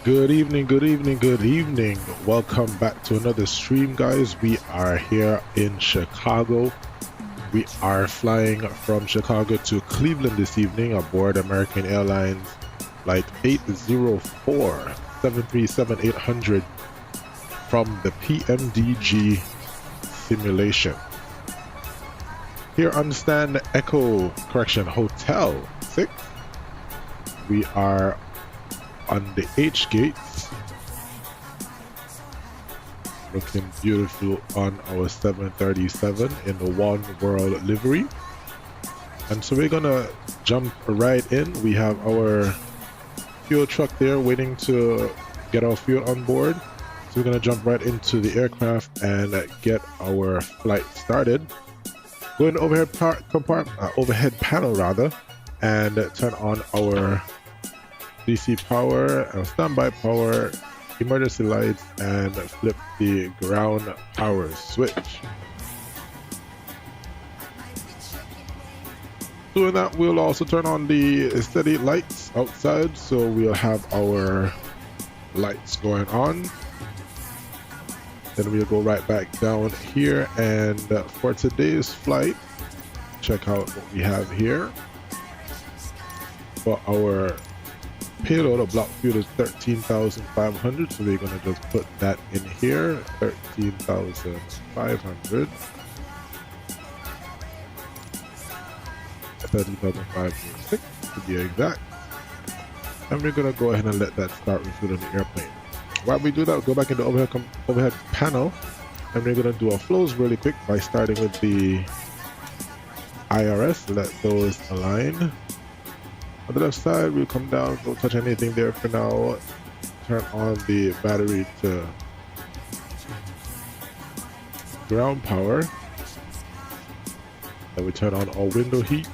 Good evening, good evening, good evening. Welcome back to another stream, guys. We are here in Chicago. We are flying from Chicago to Cleveland this evening aboard American Airlines Flight 804 737-800 from the Pmdg simulation. Here on stand Hotel 6. We are on the H gates, looking beautiful on our 737 in the One World livery. And so we're gonna jump right in. We have our fuel truck there waiting to get our fuel on board. So we're gonna jump right into the aircraft and get our flight started. Go in the overhead panel rather, and turn on our DC power and standby power, emergency lights, and flip the ground power switch. Doing that, we'll also turn on the steady lights outside, so we'll have our lights going on. Then we'll go right back down here, and for today's flight, check out what we have here. For our payload of block fuel is 13,500, so we're going to just put that in here, 13,500. 13,506 to be exact. And we're going to go ahead and let that start refueling the airplane. While we do that, we'll go back into the overhead panel, and we're going to do our flows really quick by starting with the IRS. Let those align. On the left side, we'll come down, don't touch anything there for now. Turn on the battery to ground power. Then we turn on our window heat.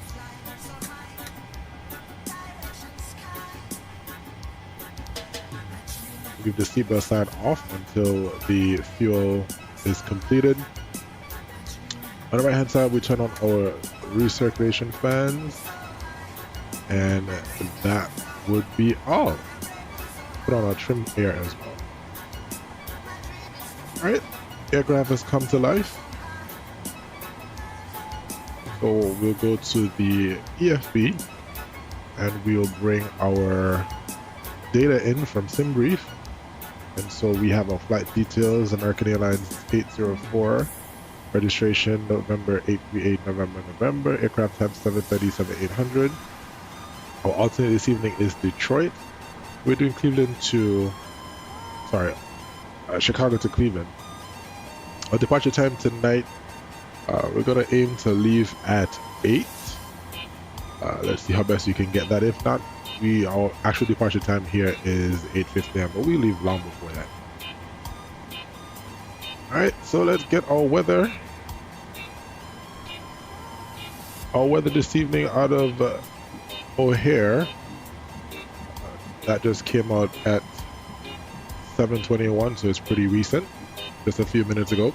Leave the seatbelt sign off until the fuel is completed. On the right hand side, we turn on our recirculation fans. And that would be all. Put on our trim air as well. Alright, aircraft has come to life. So we'll go to the EFB and we'll bring our data in from SimBrief. And so we have our flight details, American Airlines 804, registration November 838 November, aircraft type 737-800. Our alternate this evening is Detroit. We're doing Chicago to Cleveland. Our departure time tonight, we're gonna aim to leave at 8. Let's see how best we can get that. If not, our actual departure time here is 8:50 a.m., but we leave long before that. Alright, so let's get our weather. Our weather this evening out of O'Hare, that just came out at 7:21, so it's pretty recent, just a few minutes ago.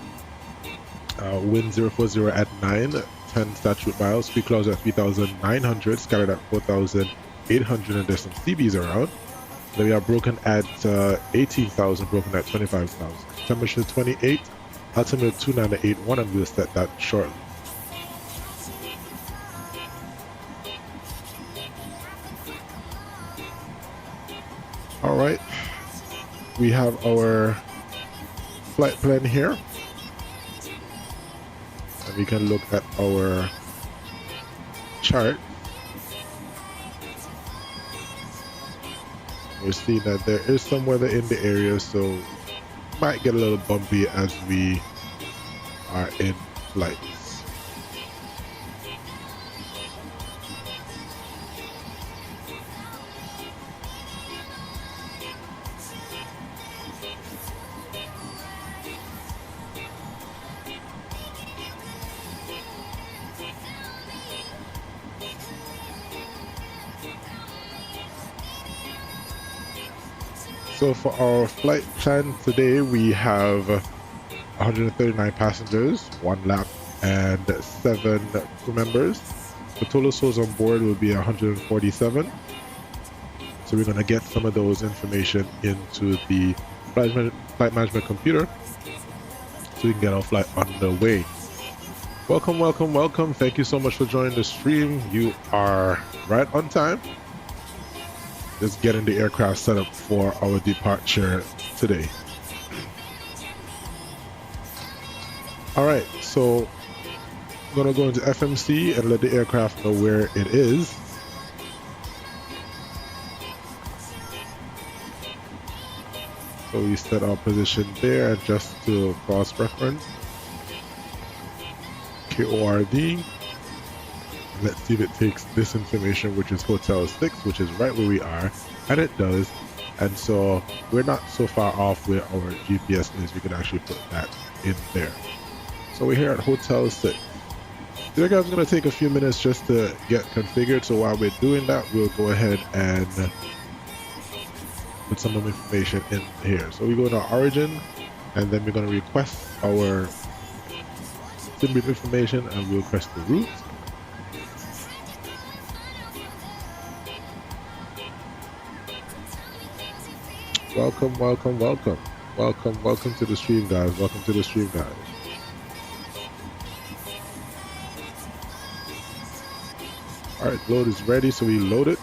Wind 040 at 9, 10 statute miles, speed clouds at 3,900, scattered at 4,800, and there's some CBs around. Then we are broken at 18,000, broken at 25,000. Temperature 28, altimeter 2981, and we'll set that shortly. All right, we have our flight plan here, and we can look at our chart. We're seeing that there is some weather in the area, so might get a little bumpy as we are in flight. So for our flight plan today, we have 139 passengers, 1 lap, and 7 crew members. The total souls on board will be 147. So we're going to get some of those information into the flight management computer so we can get our flight underway. Welcome, welcome, welcome. Thank you so much for joining the stream. You are right on time. Just getting the aircraft set up for our departure today. All right, so I'm gonna go into FMC and let the aircraft know where it is. So we set our position there, and just to cross-reference, KORD. Let's see if it takes this information, which is Hotel 6, which is right where we are, and it does. And so we're not so far off where our GPS is. We can actually put that in there. So we're here at Hotel 6. The aircraft's going to take a few minutes just to get configured. So while we're doing that, we'll go ahead and put some information in here. So we go to our origin, and then we're going to request our sim brief information, and we'll request the route. Welcome, welcome, welcome. Welcome to the stream, guys. Welcome to the stream, guys. Alright, load is ready, so we load it.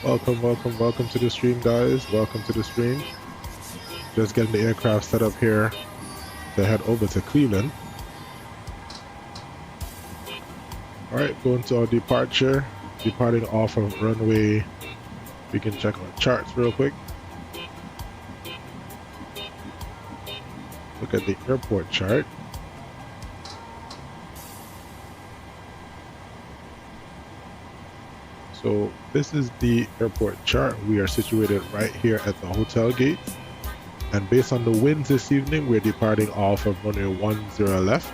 Welcome, welcome, welcome to the stream, guys. Welcome to the stream. Just getting the aircraft set up here to head over to Cleveland. Alright, going to our departure. Departing off of runway. We can check our charts real quick. Look at the airport chart. So this is the airport chart. We are situated right here at the hotel gate. And based on the winds this evening, we're departing off of runway 10 left.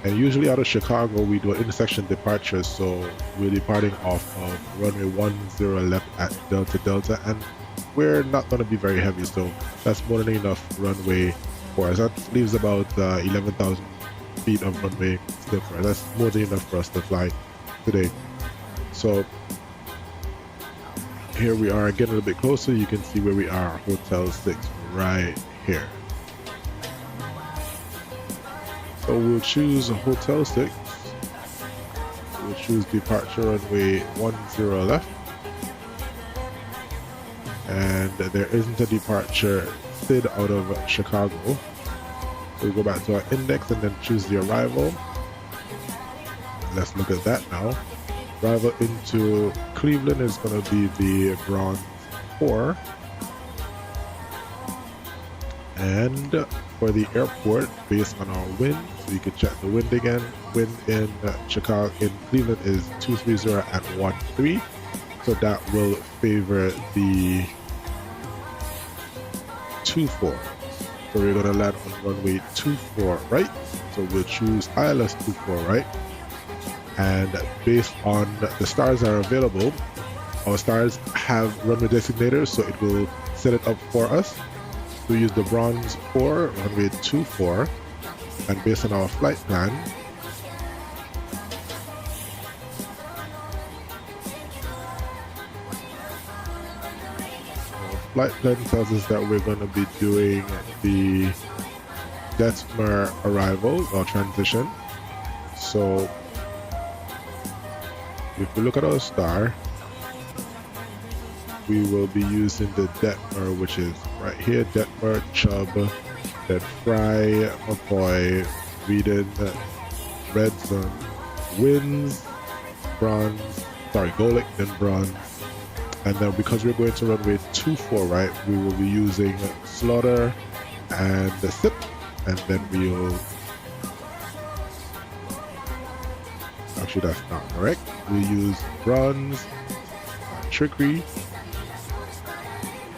And usually out of Chicago, we do an intersection departure. So we're departing off of runway 10 left at Delta Delta. And we're not going to be very heavy. So that's more than enough runway for us. That leaves about 11,000 feet of runway still for us. That's more than enough for us to fly today. So here we are, getting a little bit closer. You can see where we are, Hotel 6 right here. So we'll choose Hotel 6. We'll choose departure runway 10 left. And there isn't a departure SID out of Chicago. So we go back to our index and then choose the arrival. Let's look at that now. Arrival into Cleveland is going to be the Bronze 4. And for the airport, based on our wind, so you can check the wind again. Wind in Chicago, in Cleveland is 230 at 13. So that will favor the 24. So we're going to land on runway 24 right. So we'll choose ILS 24 right. And based on the stars that are available, our stars have runway designators, so it will set it up for us. We use the Bronze 4, runway 24, and based on our flight plan, flight plan tells us that we're going to be doing the Detmer arrival or transition. So if we look at our star, we will be using the Detmer, which is right here, Detmer, Chubb, then Fry, McCoy, Whedon, Redson, Wins, Bronze, sorry, Golick, then Bronze. And then because we're going to runway 24, right, we will be using Slaughter and the Sip, and then we'll, actually that's not correct, we use Bronze, Trickery,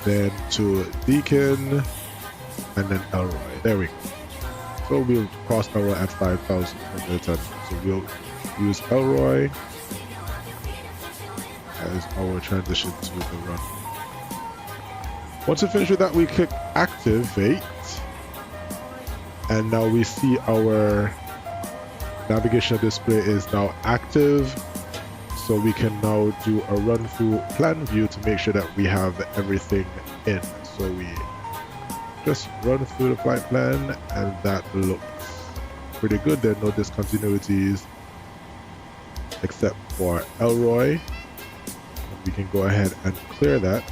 then to Deacon, and then Elroy. There we go. So we'll cross Elroy at 5,000 from the time. So we'll use Elroy as our transition to the run. Once we finish with that, we click Activate, and now we see our navigation display is now active. So we can now do a run through plan view to make sure that we have everything in. So we just run through the flight plan, and that looks pretty good. There are no discontinuities except for Elroy. We can go ahead and clear that.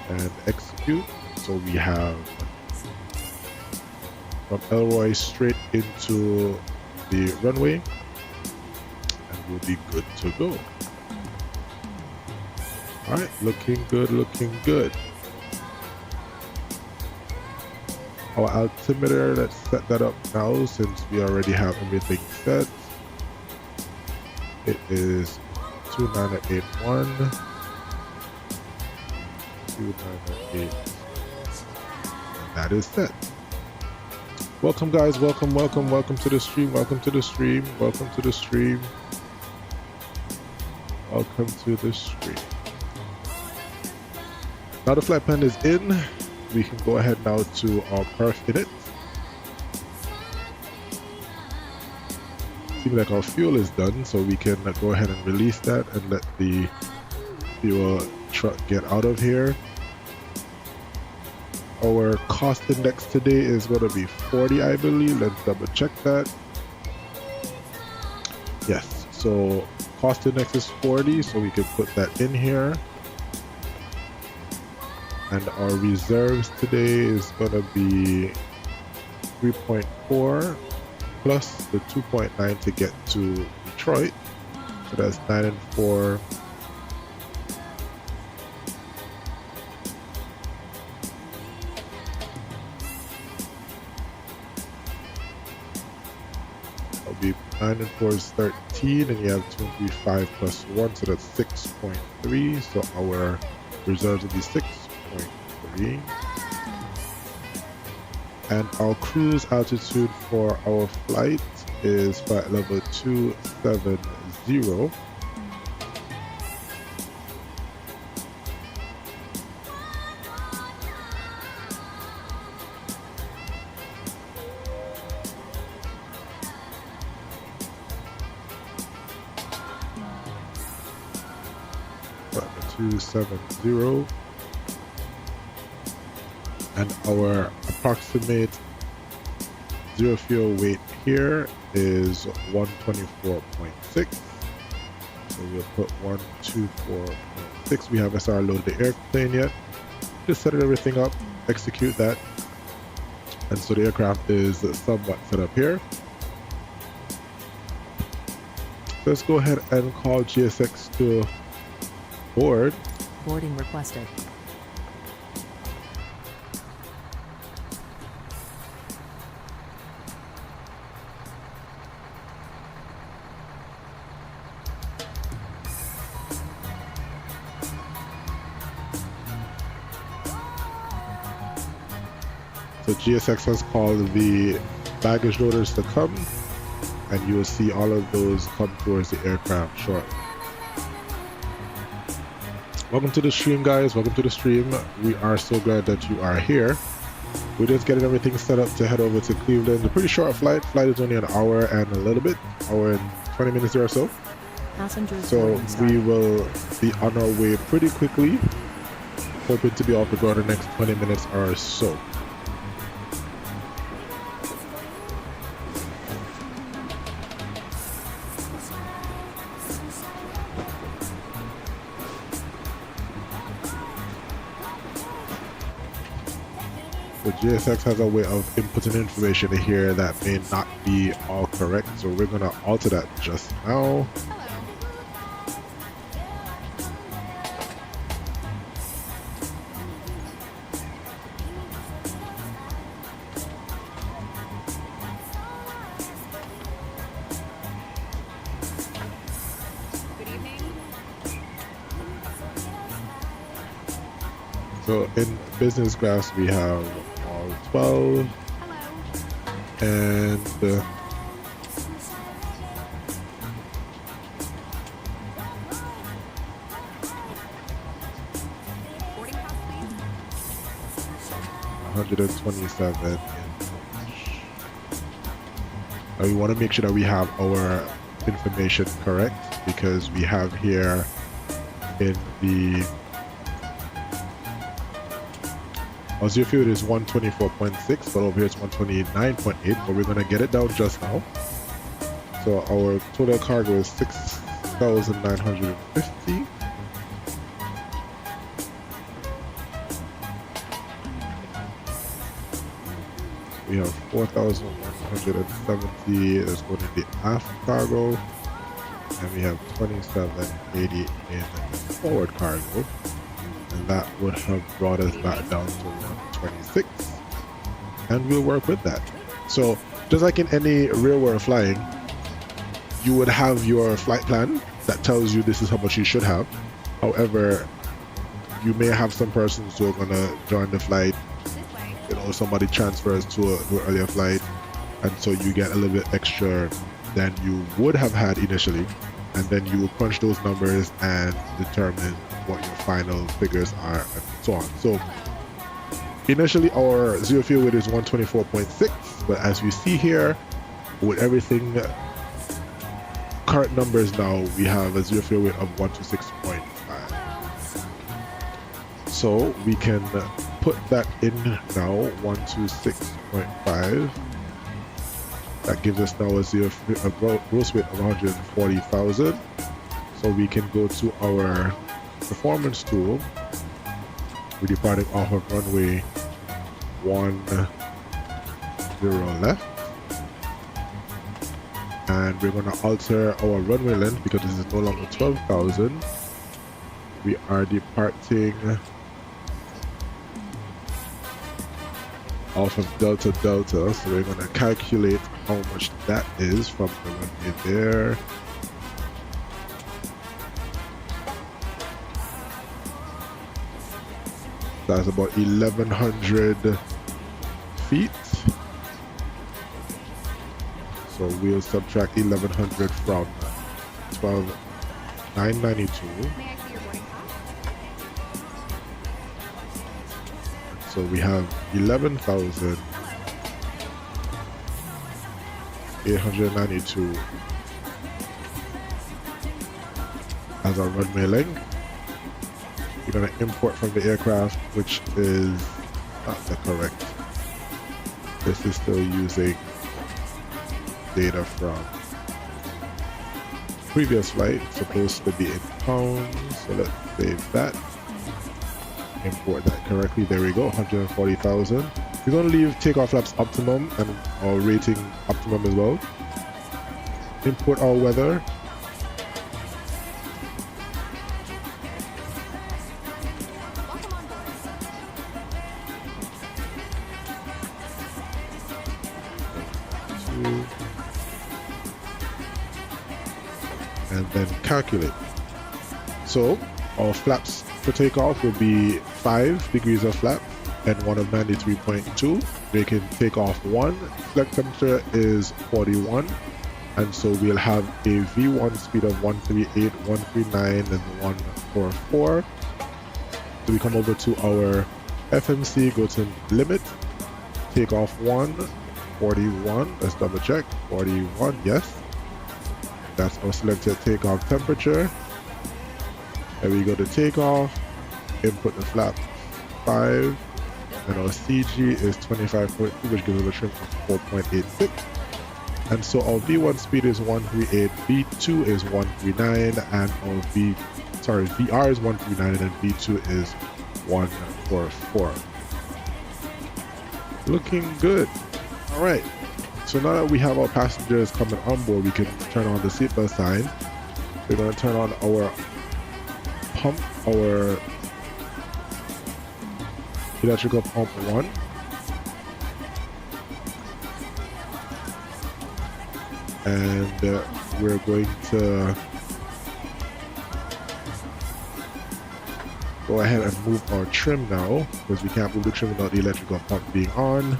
And execute. So we have from Elroy straight into the runway, and we'll be good to go. All right, looking good, looking good. Our altimeter, let's set that up now since we already have everything set. It is 2981. 2908. That is set. Welcome guys, welcome to the stream, welcome to the stream. Now the flight plan is in. We can go ahead now to our perf init. Seems like our fuel is done, so we can go ahead and release that and let the fuel truck get out of here. Our cost index today is going to be 40, I believe. Let's double check that. Yes, so cost index is 40, so we can put that in here. And our reserves today is going to be 3.4 plus the 2.9 to get to Detroit. So that's 9 and 4. That'll be 9 and 4 is 13, and you have 2 and 3, 5 plus 1, so that's 6.3. So our reserves will be 6.3. And our cruise altitude for our flight is flight level 270. Flight level 270. And our approximate zero fuel weight here is 124.6. So we'll put 124.6. We haven't started loading the airplane yet. Just set everything up, execute that. And so the aircraft is somewhat set up here. Let's go ahead and call GSX to board. Boarding requested. So GSX has called the baggage loaders to come, and you will see all of those come towards the aircraft shortly. Welcome to the stream, guys. Welcome to the stream. We are so glad that you are here. We're just getting everything set up to head over to Cleveland. A pretty short flight. Flight is only an hour and a little bit, hour and 20 minutes or so. So we will be on our way pretty quickly. Hoping to be off the ground in the next 20 minutes or so. So GSX has a way of inputting information here that may not be all correct, so we're going to alter that just now. So in business class we have all 12. Hello. And $127. Now we want to make sure that we have our information correct, because we have here in the our zero fuel is 124.6, but over here it's 129.8, but we're going to get it down just now. So our total cargo is 6,950. We have 4,170 that's going in the aft cargo, and we have 2,780 in forward cargo. And that would have brought us back down to 126, and we'll work with that. So just like in any real world flying, you would have your flight plan that tells you this is how much you should have. However, you may have some persons who are going to join the flight, you know, somebody transfers to an earlier flight, and so you get a little bit extra than you would have had initially, and then you will crunch those numbers and determine what your final figures are and so on. So initially our zero fuel weight is 124.6, but as we see here with everything current numbers now, we have a zero fuel weight of 126.5. So we can put that in now, 126.5. That gives us now a gross weight of 140,000. So we can go to our performance tool. We're departing off of runway 10 left, and we're going to alter our runway length because this is no longer 12,000. We are departing off of Delta Delta, so we're going to calculate how much that is from the runway there. That's about 1,100 feet. So we'll subtract 1,100 from 12,992. May I see your boarding pass? So we have 11,892 as our runway length. We're going to import from the aircraft, which is not the correct. This is still using data from previous flight, supposed to be in pounds. So let's save that. Import that correctly. There we go, 140,000. We're going to leave takeoff flaps optimum and our rating optimum as well. Import our weather. And then calculate. So our flaps for takeoff will be 5 degrees of flap and one of 93.2. They can take off 1. Flight temperature is 41, and so we'll have a V1 speed of 138, 139, and 144. So we come over to our FMC, go to limit, takeoff 1, 41. Let's double check. 41, yes. That's our selected takeoff temperature. Then we go to takeoff, input the flap 5, and our CG is 25.2, which gives us a trim of 4.86. And so our V1 speed is 138, V2 is 139, and our VR is 139, and V2 is 144. Looking good. All right. So now that we have our passengers coming on board, we can turn on the seatbelt sign. We're going to turn on our pump, our electrical pump 1. And we're going to go ahead and move our trim now, because we can't move the trim without the electrical pump being on.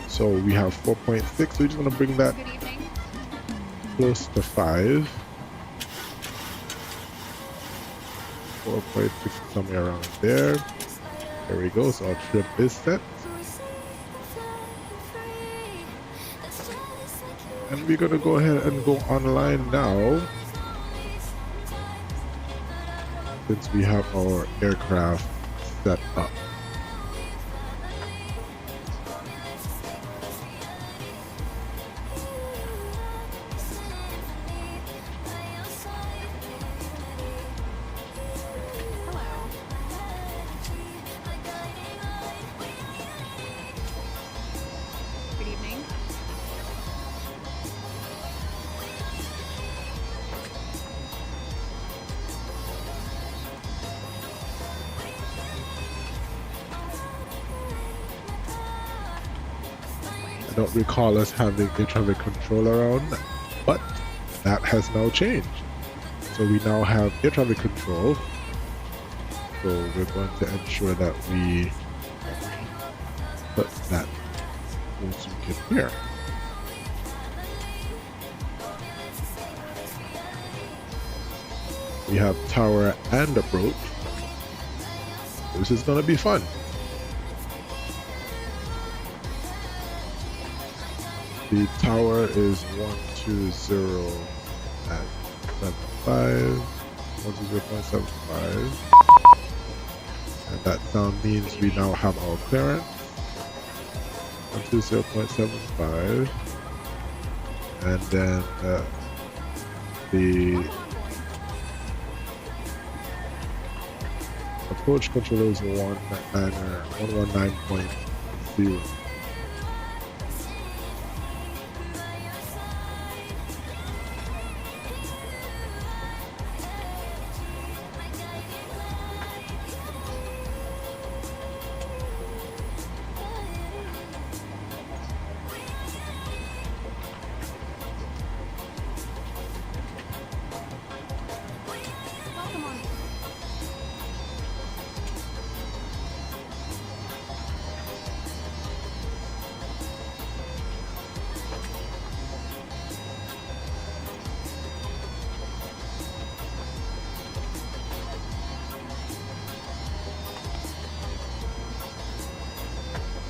So we have 4.6, so we're just going to bring that Good evening. close to 5. 4.6, somewhere around there. There we go, so our trim is set. And we're going to go ahead and go online now, since we have our aircraft set up. Hello. Good evening. I don't recall us having air traffic control around, but that has now changed. So we now have air traffic control. So we're going to ensure that we put that once you get here. We have tower and approach. This is going to be fun. The tower is 120.75, 120.75, and that sound means we now have our clearance, 120.75, and then the approach controller is 119.0. Welcome on.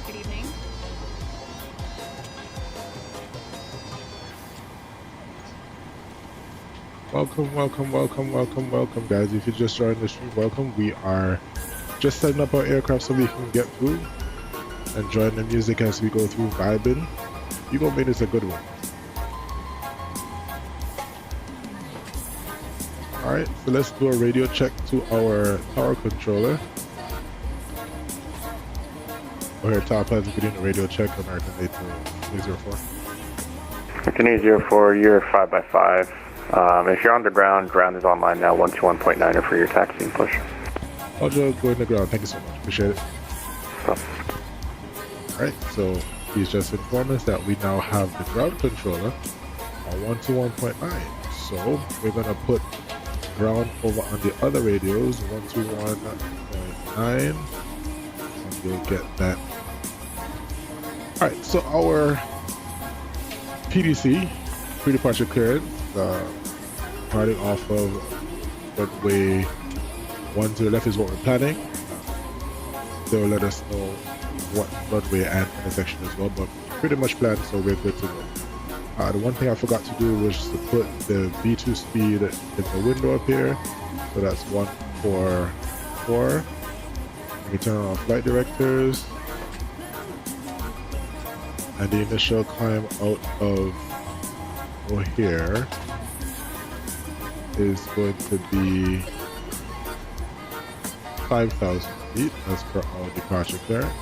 Good evening. Welcome, guys. If you just joined the stream, welcome. We are just setting up our aircraft so we can get through, enjoying the music as we go through, vibing. You're gonna make this a good one. Alright, so let's do a radio check to our tower controller. We're here, Tower Plaza, getting a radio check, American 804. American 804, you're 5x5. If you're on the ground, ground is online now, 121.9 for your taxi and push. I'll just go in the ground. Thank you so much. Appreciate it. Stop. Alright, so he's just informed us that we now have the ground controller on 121.9. So we're going to put ground over on the other radios, 121.9, and you'll get that. Alright, so our PDC, pre-departure clearance, starting off of runway 1 to the left is what we're planning. They'll let us know what runway and intersection as well, but pretty much planned, so we're good to go. The one thing I forgot to do was to put the V2 speed in the window up here. So that's 144. We turn on flight directors. And the initial climb out of here is going to be 5,000 feet as per our departure clearance.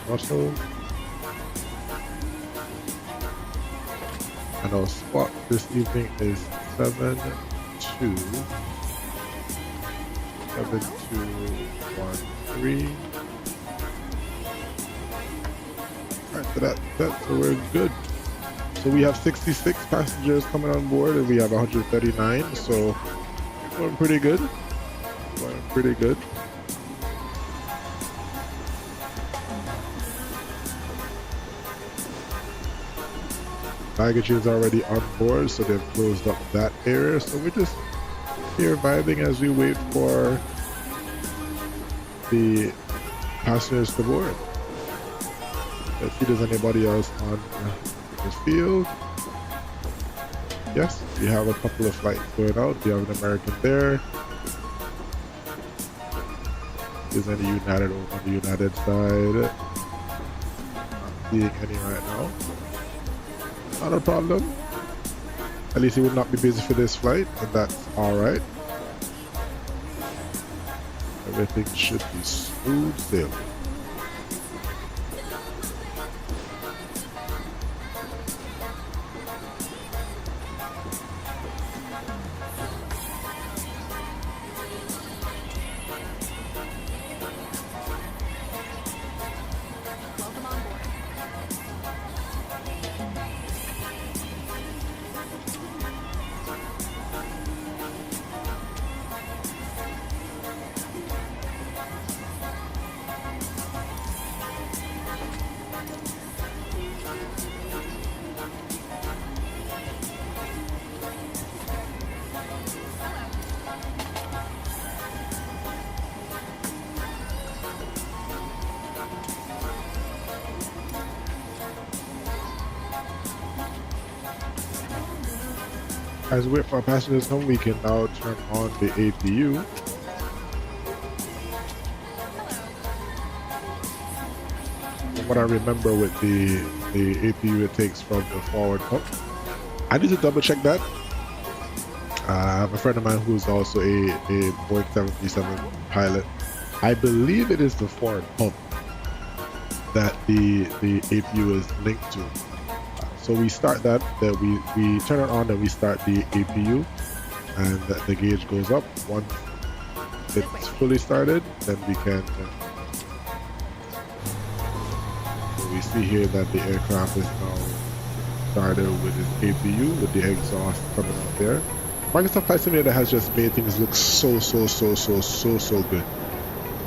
Russell. And our spot this evening is 7213. Alright, so so we're good. So we have 66 passengers coming on board and we have 139, so going pretty good. Going pretty good. Baggage is already on board, so they've closed up that area. So we're just here vibing as we wait for the passengers to board. Let's see if there's anybody else on the field. Yes, we have a couple of flights going out. We have an American there. Is any United over on the United side? Not seeing any right now. Not a problem. At least he would not be busy for this flight, and that's alright. Everything should be smooth sailing. Welcome on board. As we wait for our passengers to come, we can now turn on the APU. From what I remember with the APU it takes from the forward pump. I need to double check that. I have a friend of mine who's also a Boeing 737 pilot. I believe it is the forward pump that the APU is linked to. So we start that, we turn it on and we start the APU, and the gauge goes up. Once it's fully started, then we can. So we see here that the aircraft is now started with its APU, with the exhaust coming out there. Microsoft Flight Simulator has just made things look so good,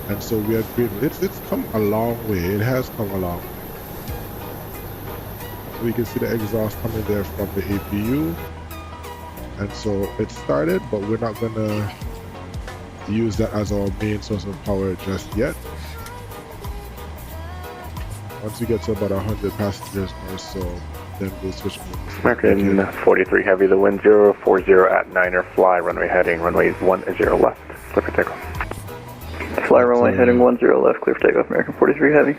and so we are grateful. It's come a long way. It has come a long way. We can see the exhaust coming there from the APU, and so it started, but we're not gonna use that as our main source of power just yet. Once we get to about 100 passengers or so, then we'll switch over. American 43 Heavy, the wind 040 at 9er, fly runway heading runway 10 left, clear for takeoff. Fly runway heading 10 left, clear for takeoff, American 43 Heavy.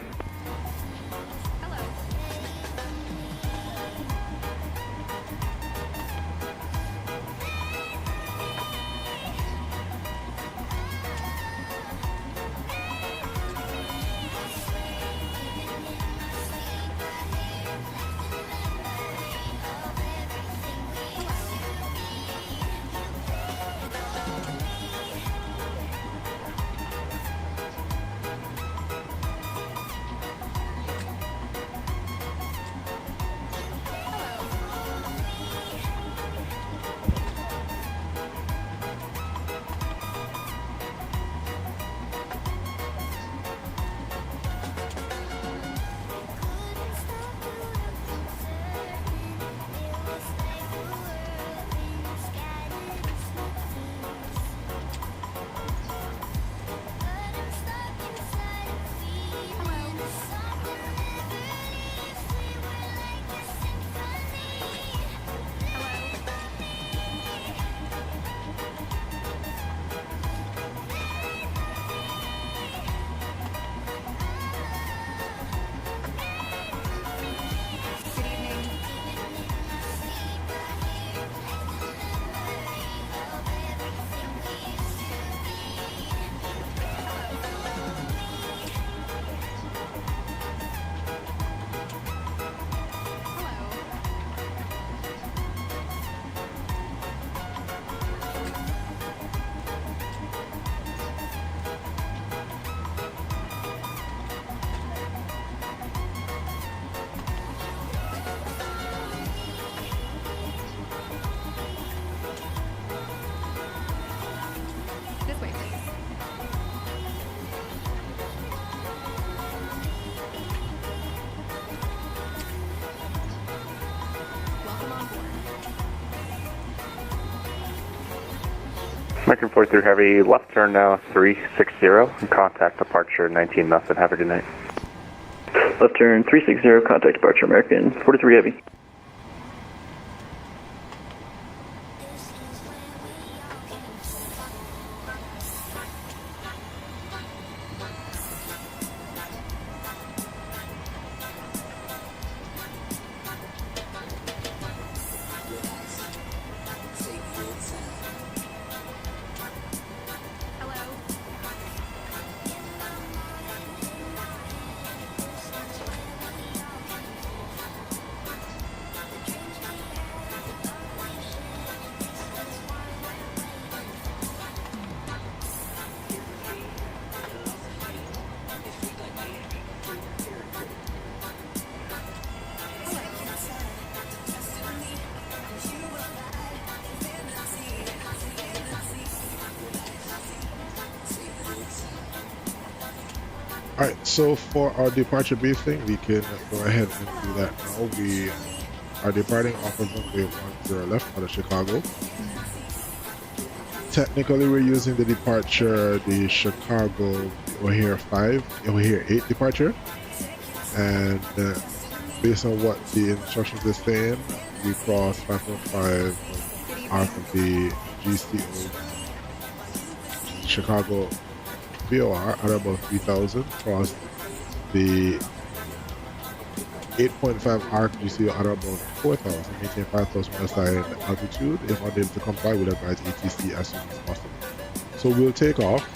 American 43 Heavy, left turn now 360, and contact departure 19 nothing. Have a good night. Left turn 360, contact departure American 43 Heavy. Hello. Alright, so for our departure briefing, we can go ahead and do that now. We are departing off of runway 10 left out of Chicago. Technically, we're using the departure, the Chicago O'Hare 8 departure. And based on what the instructions are saying, we cross 5.5 off of the GCO Chicago VOR at about 3,000, cross the 8.5 arc GCO at about 4,000, maintain 5,000 outside altitude. If unable to comply, we'll advise ATC as soon as possible. So we'll take off,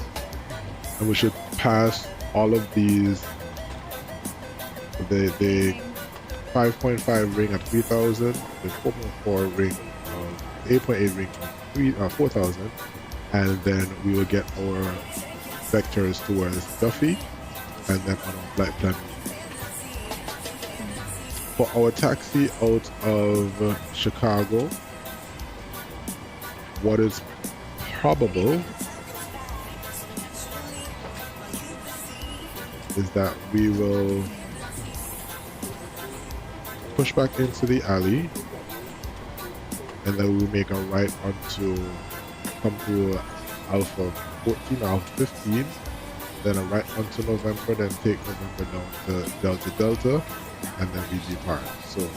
and we should pass all of these, the 5.5 ring at 3,000, the 4.4 ring, 8.8 ring of 4,000, and then we will get our vectors towards Duffy, and then on our flight plan. For our taxi out of Chicago, what is probable is that we will push back into the alley, and then we'll make a right onto, come to Alpha 14, Alpha 15, then a right onto November, then take November down to Delta Delta, and then we depart. So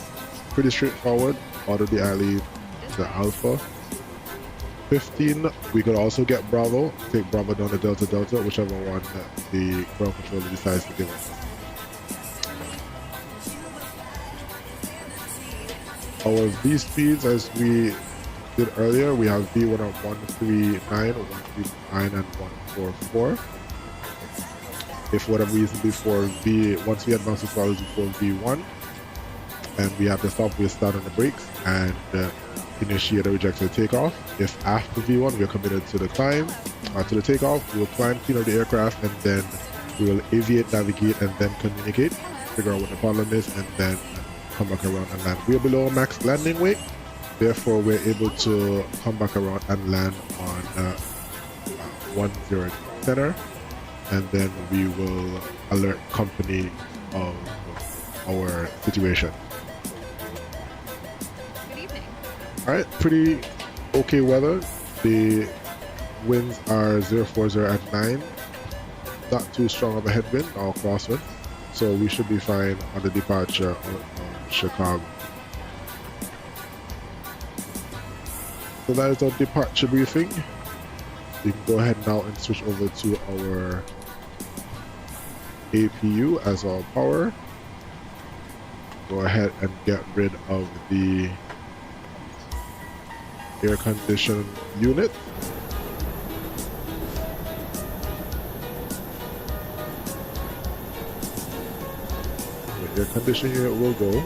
pretty straightforward, out of the alley to Alpha 15. We could also get Bravo, take Bravo down to Delta Delta, whichever one the ground controller decides to give us. Our V speeds, as we did earlier, we have V1 at 139, 139, and 144. If for whatever reason before once we advance to throttle before V1, and we have to stop, we'll start on the brakes and initiate a rejected takeoff. If after V1 we are committed to the climb, to the takeoff, we'll climb, clean up the aircraft, and then we will aviate, navigate, and then communicate, figure out what the problem is, and then come back around and land. We are below max landing weight, therefore we're able to come back around and land on 10 center, and then we will alert company of our situation. Good evening. Alright, pretty okay weather. The winds are 040 at 9, not too strong of a headwind or crosswind, so we should be fine on the departure of Chicago. So that is our departure briefing. We can go ahead now and switch over to our APU as our power. Go ahead and get rid of the air conditioning unit. The air conditioning unit will go.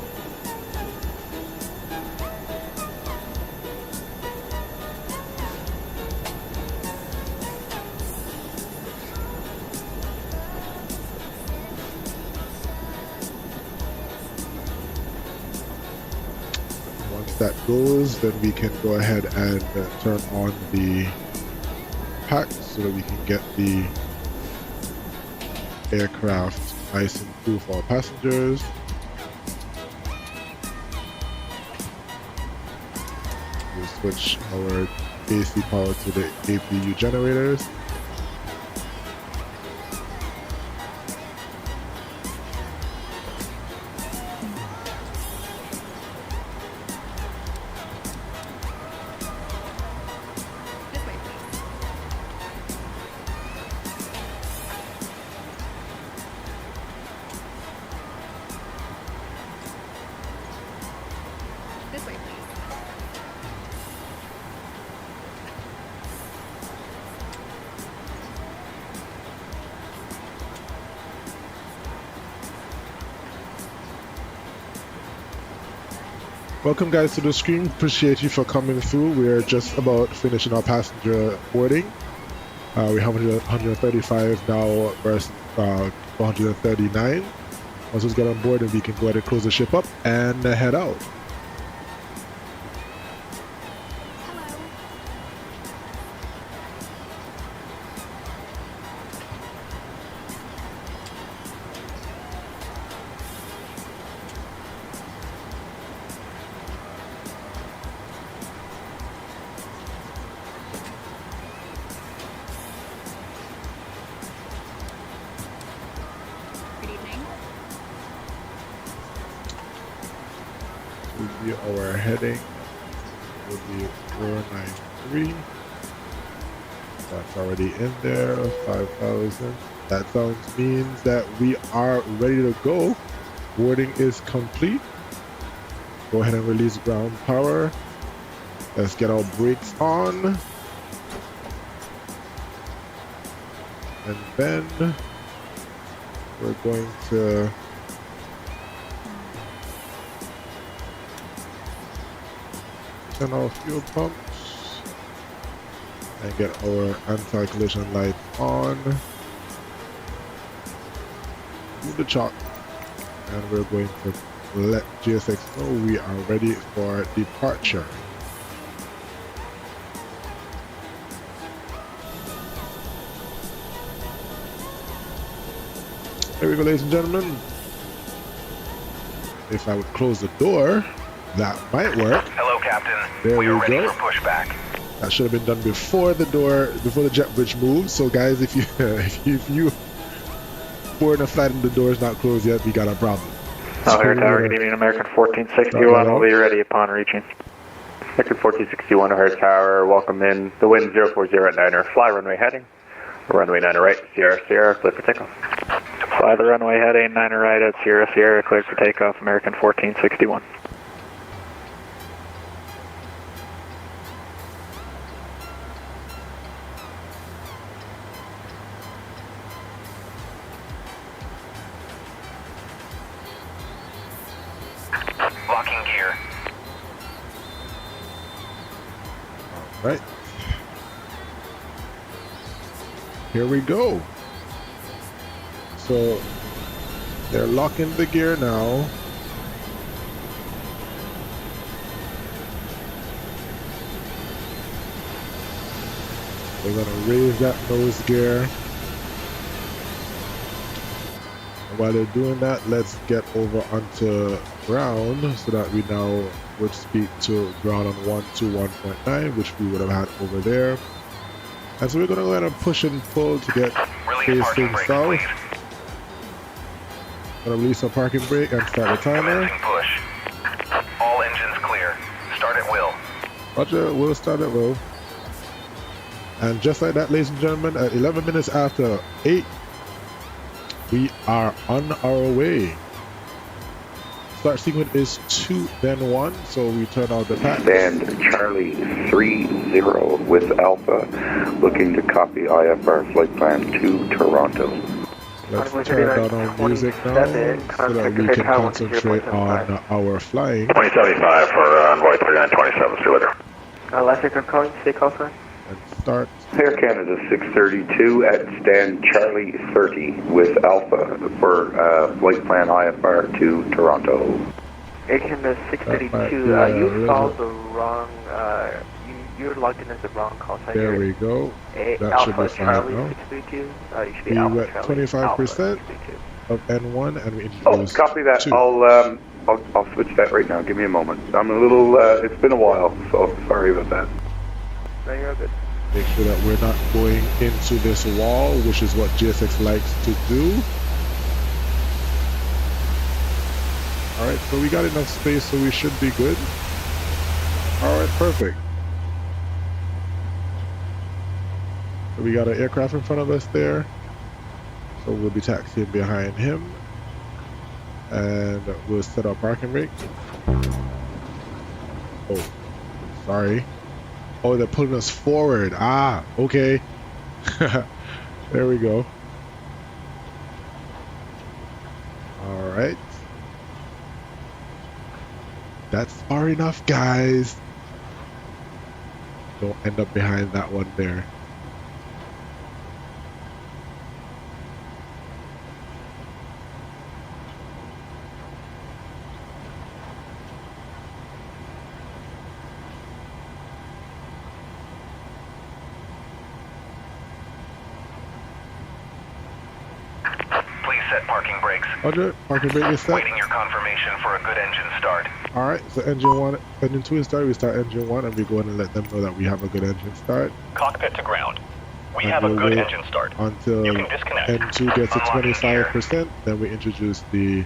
That goes, then we can go ahead and turn on the pack so that we can get the aircraft nice and cool for our passengers. We'll switch our AC power to the APU generators. This way, please. This way, please. Welcome guys to the stream. Appreciate you for coming through. We're just about finishing our passenger boarding. We have 135 now versus 139. Once we get on board, and we can go ahead and close the ship up and head out. Hello. Good evening. Will be our heading. Will be 493. That's already in there. 5,000. That sounds means that we are ready to go. Boarding is complete. Go ahead and release ground power. Let's get our brakes on. And then we're going to turn off fuel pumps and get our anti-collision light on. Move the chalk, and we're going to let GSX know we are ready for departure. Here we go, ladies and gentlemen. If I would close the door, that might work. Hello, Captain. There we are we ready go. for pushback. That should have been done before the jet bridge moves. So guys, if you if you board a flight and the door is not closed yet, we got a problem. O'Hare Tower, good evening, American 1461. We'll be ready upon reaching. American 1461, O'Hare Tower, welcome in. The wind 040 at 9er. Fly runway heading. Runway 9er right, Sierra Sierra, clear for takeoff. Fly the runway heading, 9er right at Sierra Sierra, clear for takeoff, American 1461. Locking gear. Right. Here we go. So they're locking the gear now. We're gonna raise that nose gear. And while they're doing that, let's get over onto ground so that we now would speak to ground on 121.9, which we would have had over there. And so we're gonna go ahead and push and pull to get Release parking facing brake, south. please. Gonna release our parking brake and start the timer. Commencing push. All engines clear. Start at will. Roger, we'll start at will. And just like that, ladies and gentlemen, at 11 minutes after 8, we are on our way. Start sequence is 2, then 1, so we turn out the pack. Stand Charlie 30 with Alpha, looking to copy IFR flight plan to Toronto. Let's turn down our music now so that we can concentrate on our flying. 2075 for Envoy 3927, see you later. Last second calling, stay call sign. And start. Air Canada 632 at stand Charlie 30 with Alpha for flight plan IFR to Toronto. Air Canada 632, you followed the wrong, you're logged in as the wrong call sign. There we go. That should be fine Charlie now. 632, you should be We Alpha were at Charlie, 25% Alpha 632. of N1 and we Oh, introduced copy that. 2. I'll switch that right now. Give me a moment. I'm a little. It's been a while, so sorry about that. No, you're good. Make sure that we're not going into this wall, which is what GSX likes to do. Alright, so we got enough space, so we should be good. Alright, perfect. So we got an aircraft in front of us there. So we'll be taxiing behind him. And we'll set our parking brake. Oh, sorry. Oh, they're pulling us forward. Ah, okay. There we go. All right. That's far enough, guys. Don't end up behind that one there. Parking brakes. Roger, parking brake is set. Waiting your confirmation for a good engine start. Alright, so engine 2 is started. We start engine 1 and we go in and let them know that we have a good engine start. Cockpit to ground. We And have a we'll good wait engine start. until You can disconnect. N2 gets to Unlocking gear. 25%, then we introduce the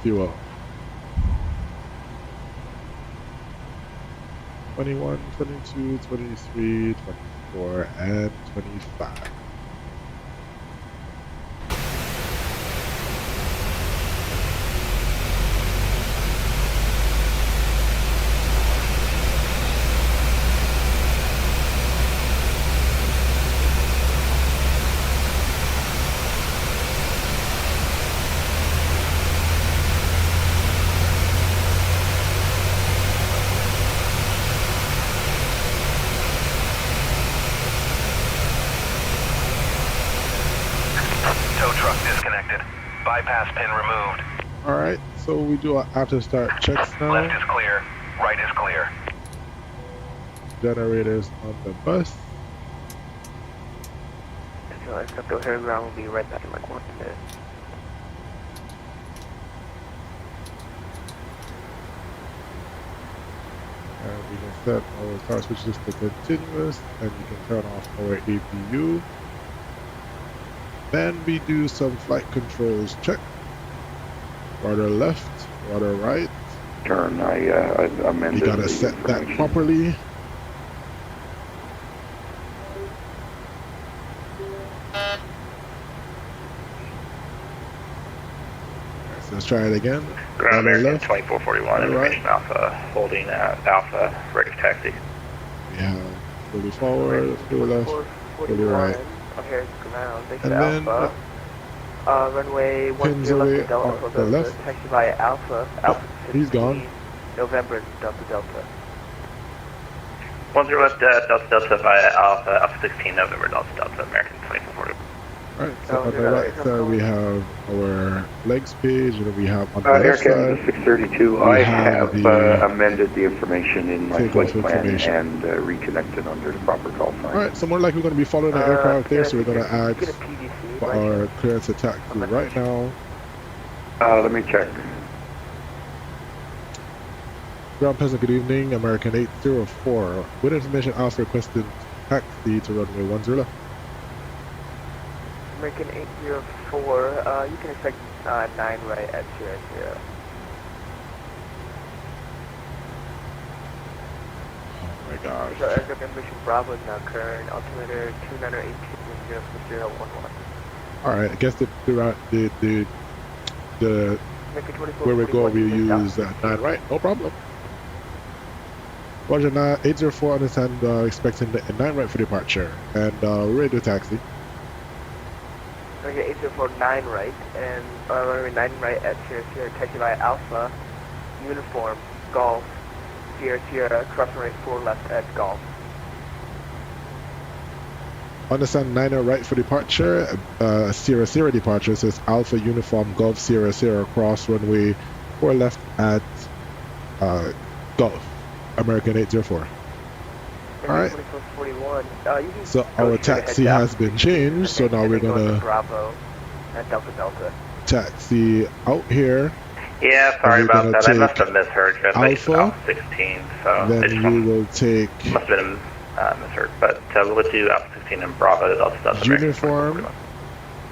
fuel. 21, 22, 23, 24, and 25. Tow truck disconnected. Bypass pin removed. Alright, so we do our after start checks now. Left is clear. Right is clear. Generators on the bus. So I stepped over here ground. We'll be right back in like 1 minute. And we can set our power switches to continuous, and we can turn off our APU. Then we do some flight controls check. Rudder left, rudder right. Turn, I amended. You gotta the set that information. properly. So let's try it again. Ground Rudder American left. 2441, All information Alpha, holding Alpha, ready for taxi. We have fully forward, fully left, fully right. I'm here at ground. Thanks And to then Alpha. Runway 10 pins left away to Delta on for the left. taxi via Alpha. Alpha He's 16, gone. November Delta Delta. 10 left Delta Delta via Alpha 16 November Delta Delta, American 2440. Alright, so on the right side we have our legs page, and we have on the Air left Canada side 632, we I have have the amended the information in my takeoff flight plan information. and reconnected under the proper call sign. Alright, so more likely we're going to be following the aircraft there, so we're going to ask Get a PDC. for our clearance attack crew right now. Let me check. Ground Peasant, good evening, American 804. With information Alpha requesting taxi to runway 10. American 804, you can expect 9 right at 00. Oh my gosh. So aircraft information Bravo is now current, altimeter 2918 Alright, I guess the American 24, where we go, we 41, use 9 right, no problem. Roger, 804, understand, expecting the 9 right for departure, and we're ready to taxi. American 804, 9 right, and runway 9 right at 00, taxi via Alpha, uniform, Golf, Sierra Sierra, crossing right 4 left at Golf. Understand 9 right for departure, Sierra Sierra departure says Alpha Uniform Golf Sierra Sierra cross runway 4 left at Golf, American 804. Alright, 2441, you can so go our straight ahead taxi down. has been changed, so now And we're then go into gonna Bravo at Delta Delta. taxi out here, Yeah, sorry Are we about gonna that. I must take have misheard. Translation Alpha? Alpha 16, so I then just you will take must have been misheard. But we'll let you Alpha 16 and Bravo. That's Uniform,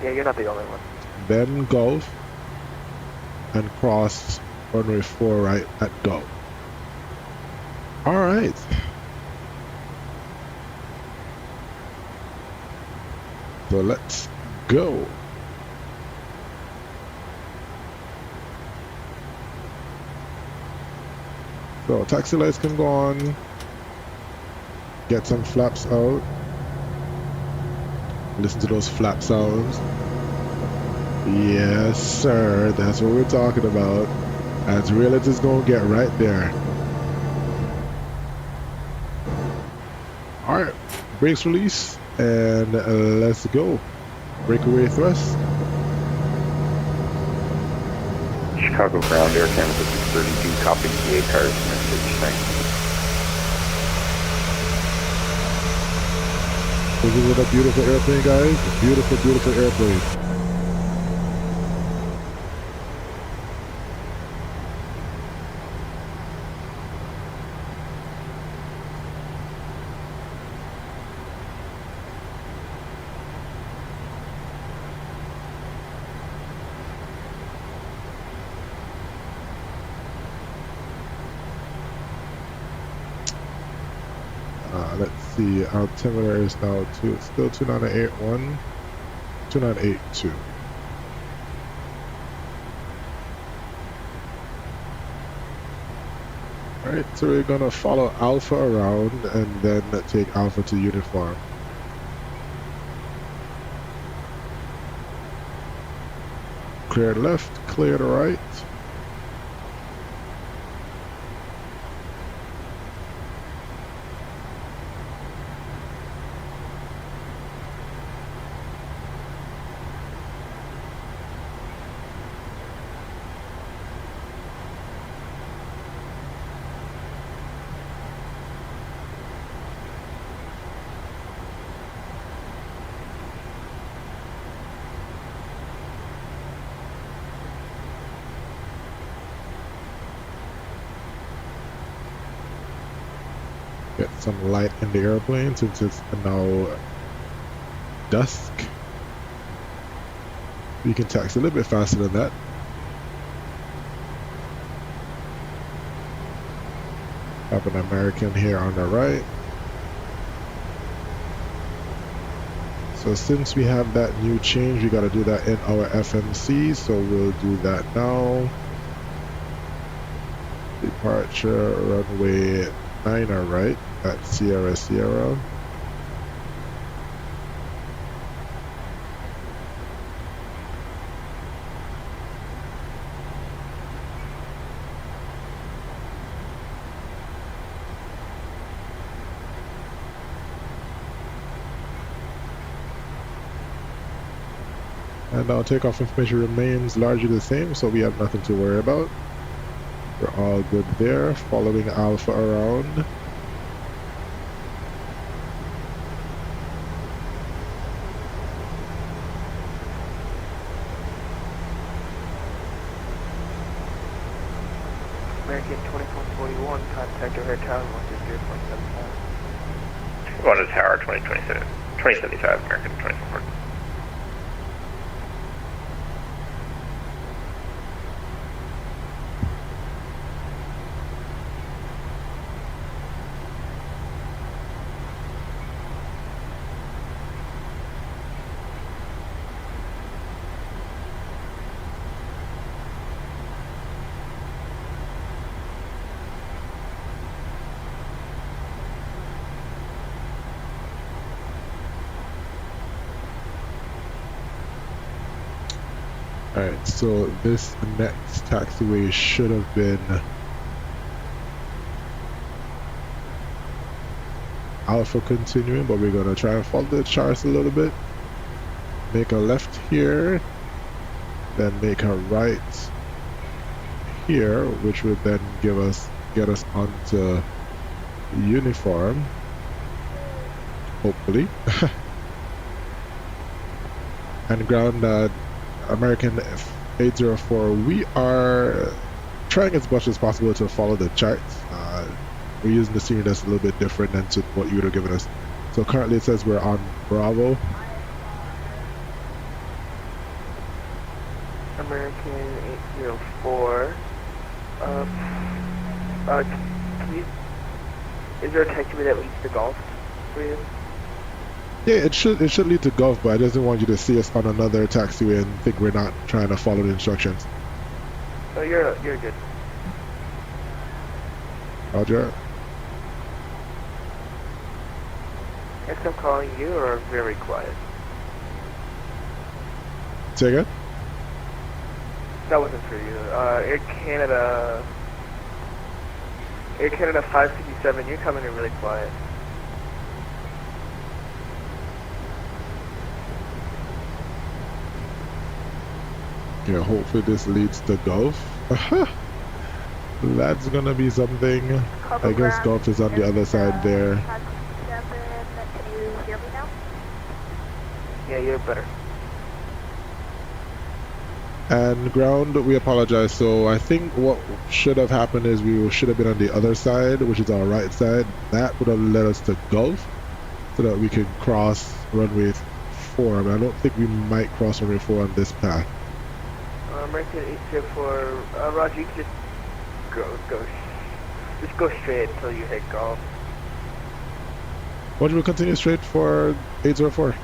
Yeah, you're not the only one. then Golf, and cross runway 4 right at Go. All right. So let's go. So taxi lights can go on. Get some flaps out. Listen to those flap sounds. Yes, sir. That's what we're talking about. As real as it's gonna get right there. Alright. Brakes release. And let's go. Breakaway thrust. Chicago ground air Canada 632, copy PA cars message, thanks. This is a beautiful airplane, guys. Beautiful, beautiful airplane. Let's see, altimeter is now still 2981, 2982. Alright, so we're gonna follow Alpha around and then take Alpha to uniform. Clear left, clear to right. Get some light in the airplane since it's now dusk. We can taxi a little bit faster than that. Have an American here on the right. So since we have that new change, we got to do that in our FMC, so we'll do that now. Departure runway 9 right at Sierra Sierra. And our takeoff information remains largely the same, so we have nothing to worry about. We're all good there. Following Alpha around. American 2441, contact overhead tower 120.75. One is Tower 2075, American 24. Alright, so this next taxiway should have been Alpha continuing, but we're gonna try and follow the charts a little bit. Make a left here, then make a right here, which would then get us onto uniform, hopefully. And ground American 804, we are trying as much as possible to follow the charts. we're using the scenery that's a little bit different than to what you would have given us. So currently it says we're on Bravo. American 804. Can you, is there a taxiway that leads to Gulf for you? Yeah, it should lead to Gulf, but I just didn't want you to see us on another taxiway and think we're not trying to follow the instructions. Oh, you're good. Roger. Next I'm calling you are very quiet. Say again? That wasn't for you. Air Canada 567, you're coming in really quiet. Yeah, hopefully this leads to Gulf. That's gonna be something. I guess Gulf is on the other side there. Can you hear me now? Yeah, you're better. And ground, we apologize. So I think what should have happened is we should have been on the other side, which is our right side. That would have led us to Gulf so that we can cross runway 4. But I don't think we might cross runway 4 on this path. American 804, Roger, you can just go straight until you hit Gulf. Why don't we continue straight for 804?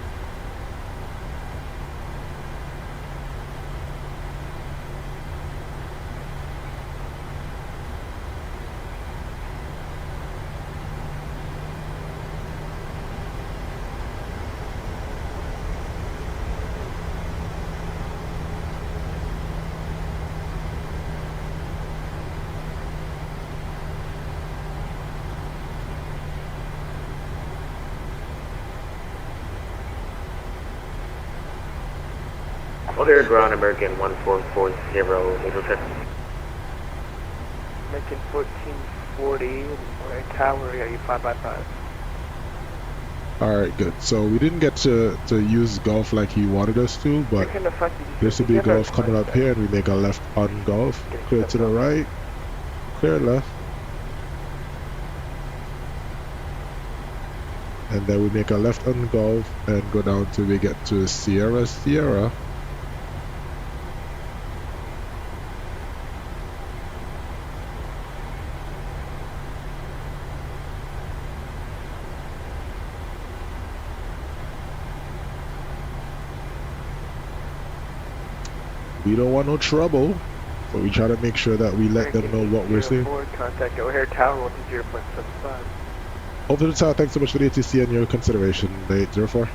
Other ground American 1440, Angel check. American 1440, alright, tower, are you 5x5? Alright, good. So we didn't get to use Gulf like he wanted us to, but this will be Gulf coming up here and we make a left on Gulf. Clear to the right, clear left. And then we make a left on Gulf and go down till we get to Sierra. We don't want no trouble, but we try to make sure that we let them know what we're seeing. Contact O'Hare Tower 10.75. Over to the tower, thanks so much for the ATC and your consideration, the 804.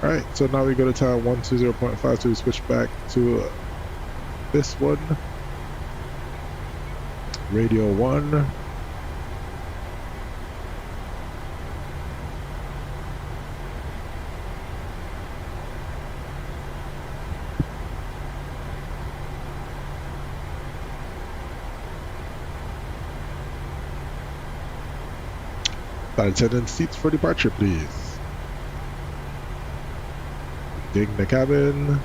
Alright, so now we go to tower 120.5, so we switch back to this one. Radio 1. Attendant seats for departure, please. Ding the cabin.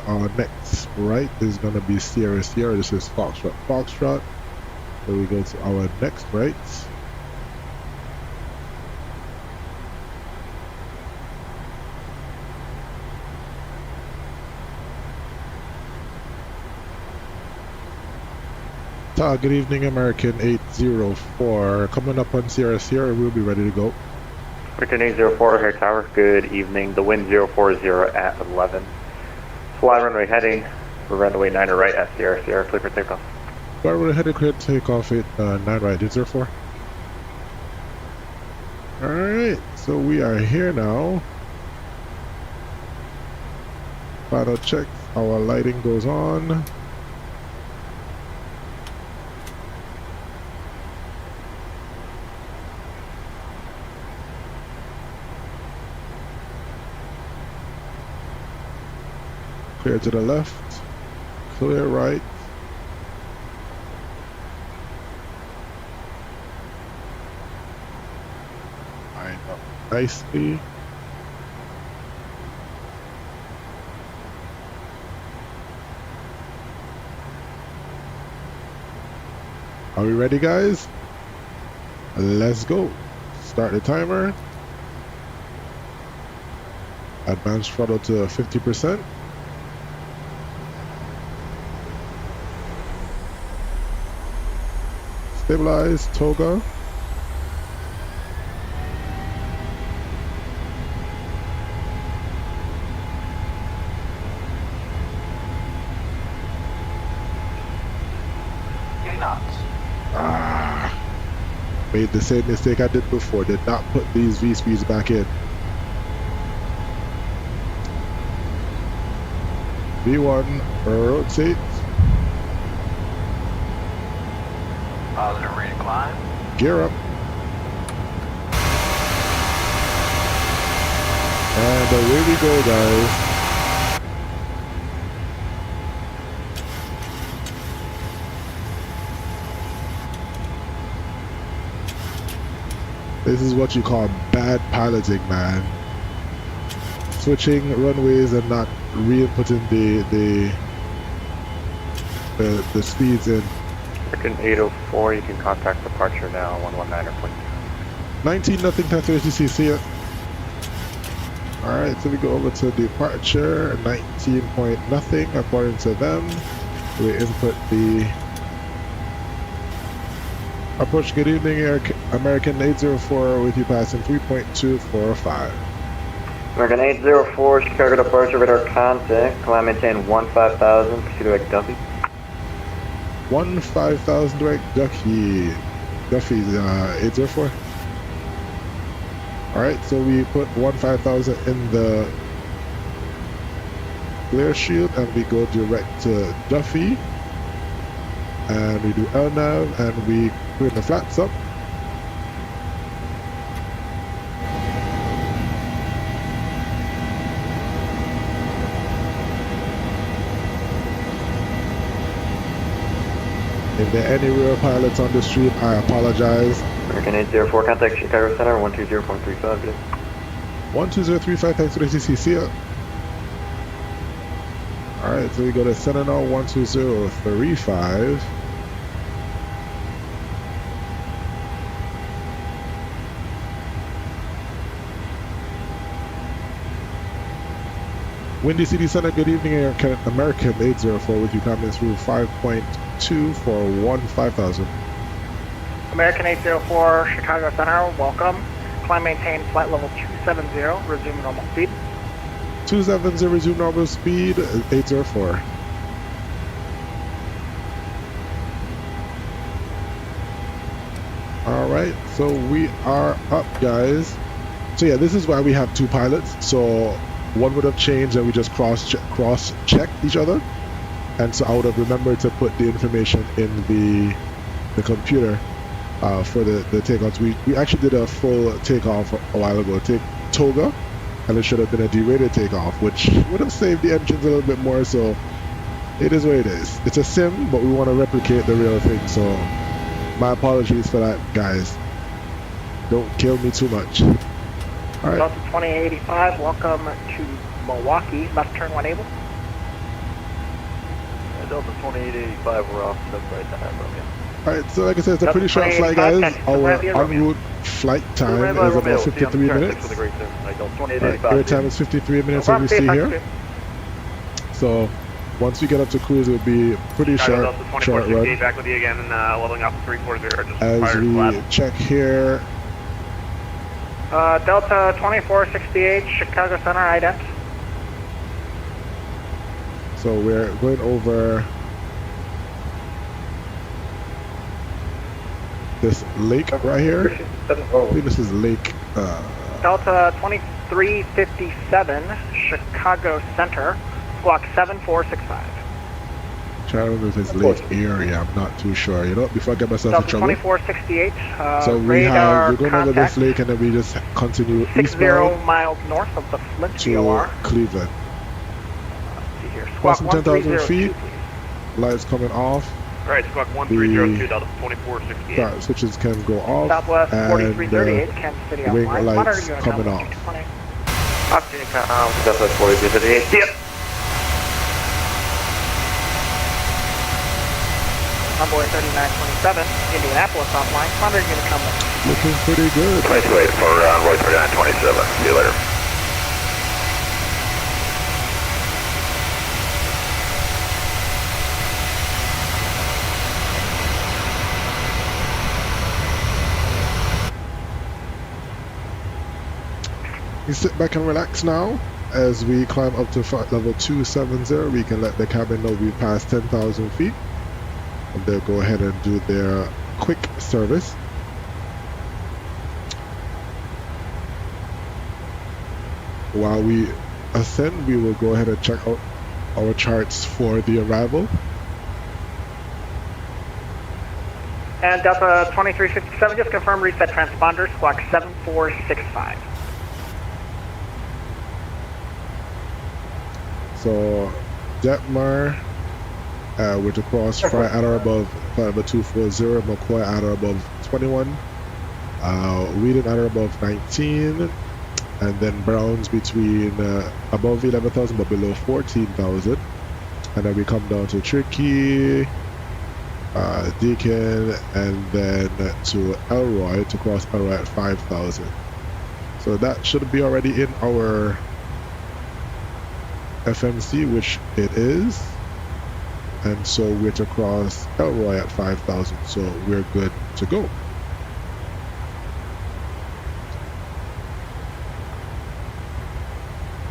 Our next right is going to be Sierra. This is Foxtrot. So we go to our next right. Good evening, American 804. Coming up on Sierra, we'll be ready to go. American 804, O'Hare Tower, good evening. The wind 040 at 11. Fly runway heading, runway 9 right at Sierra, clear for takeoff. Fly runway heading, clear to takeoff at 9 right, 804. Alright, so we are here now. Final check, our lighting goes on. Clear to the left. Clear right. Line up nicely. Are we ready, guys? Let's go. Start the timer. Advanced throttle to 50%. Stabilize, toga. Made the same mistake I did before. Did not put these V-speeds back in. V1, rotate. Positive rate of climb. Gear up. And away we go, guys. This is what you call bad piloting, man. Switching runways and not re-inputting the speeds in. American 804, you can contact departure now, 119er, please. 19 nothing, 1030 see ya. Alright, so we go over to departure, 19 point nothing according to them. We input the approach. Good evening, American 804 with you passing 3.245. American 804, Chicago departure, radar contact, climb maintain 15,000, proceed direct Duffy. 15,000 direct Duffy's 804. Alright, so we put 15,000 in the glare shield and we go direct to Duffy. And we do LNAV and we put the flaps up. If there are any real pilots on the street, I apologize. American 804, contact Chicago Center, 120.35, good. 12035, thanks for the CC. Alright, so we go to center now, 12035. Windy City Center, good evening, American 804 with you coming through 5.2 for 15,000. American 804, Chicago Center, welcome. Climb maintain flight level 270, resume normal speed. 270, resume normal speed, 804. Alright, so we are up, guys. So yeah, this is why we have two pilots. So one would have changed and we just cross-checked each other. And so I would have remembered to put the information in the computer for the takeoffs. We actually did a full takeoff a while ago, toga, and it should have been a derated takeoff, which would have saved the engines a little bit more. So it is what it is. It's a sim, but we want to replicate the real thing. So my apologies for that, guys. Don't kill me too much. All right. Delta 2085, welcome to Milwaukee. Left turn when able. Delta 2885, we're off the right time, Romeo. Alright, so like I said, it's a pretty short flight, guys. Our en route flight time is about 53 minutes. Alright, air time is 53 minutes as we see here. So once we get up to cruise, it'll be pretty short run. Back with you again and leveling up 340. As we check here. Delta 2468, Chicago Center, ident. So we're going over this lake right here. I think this is Lake. Delta 2357, Chicago Center, squawk 7465. Trying to remember if it's Lake area. I'm not too sure. You know, before I get myself in trouble. 2468. So we're going over this lake and then we just continue 60 eastbound miles north of the Flint to VOR. Cleveland. Let's see here, Squawk Crossing 10,000 1302, feet. please. Lights coming off. Alright, Squawk 1302, Delta 2468. Start switches can go off. Southwest And 4338, Kansas City wing offline. lights Monitor unit coming number off. 220. Oxygen Southwest 4338. Yep. Envoy 3927, Indianapolis offline. Monitor unit number. Looking pretty good. 22 for Envoy 3927. See you later. You sit back and relax now. As we climb up to flight level 270, we can let the cabin know we passed 10,000 feet. And they'll go ahead and do their quick service. While we ascend, we will go ahead and check out our charts for the arrival. And Delta 2357, just confirm reset transponder, squawk 7465. So, Detmar, we're to cross flight at or above flight number 240, McCoy at or above 21, Whedon at or above 19, and then Browns between above 11,000 but below 14,000. And then we come down to Tricky, Deacon, and then to Elroy to cross Elroy at 5,000. So that should be already in our FMC, which it is. And so we're to cross Elroy at 5,000, so we're good to go.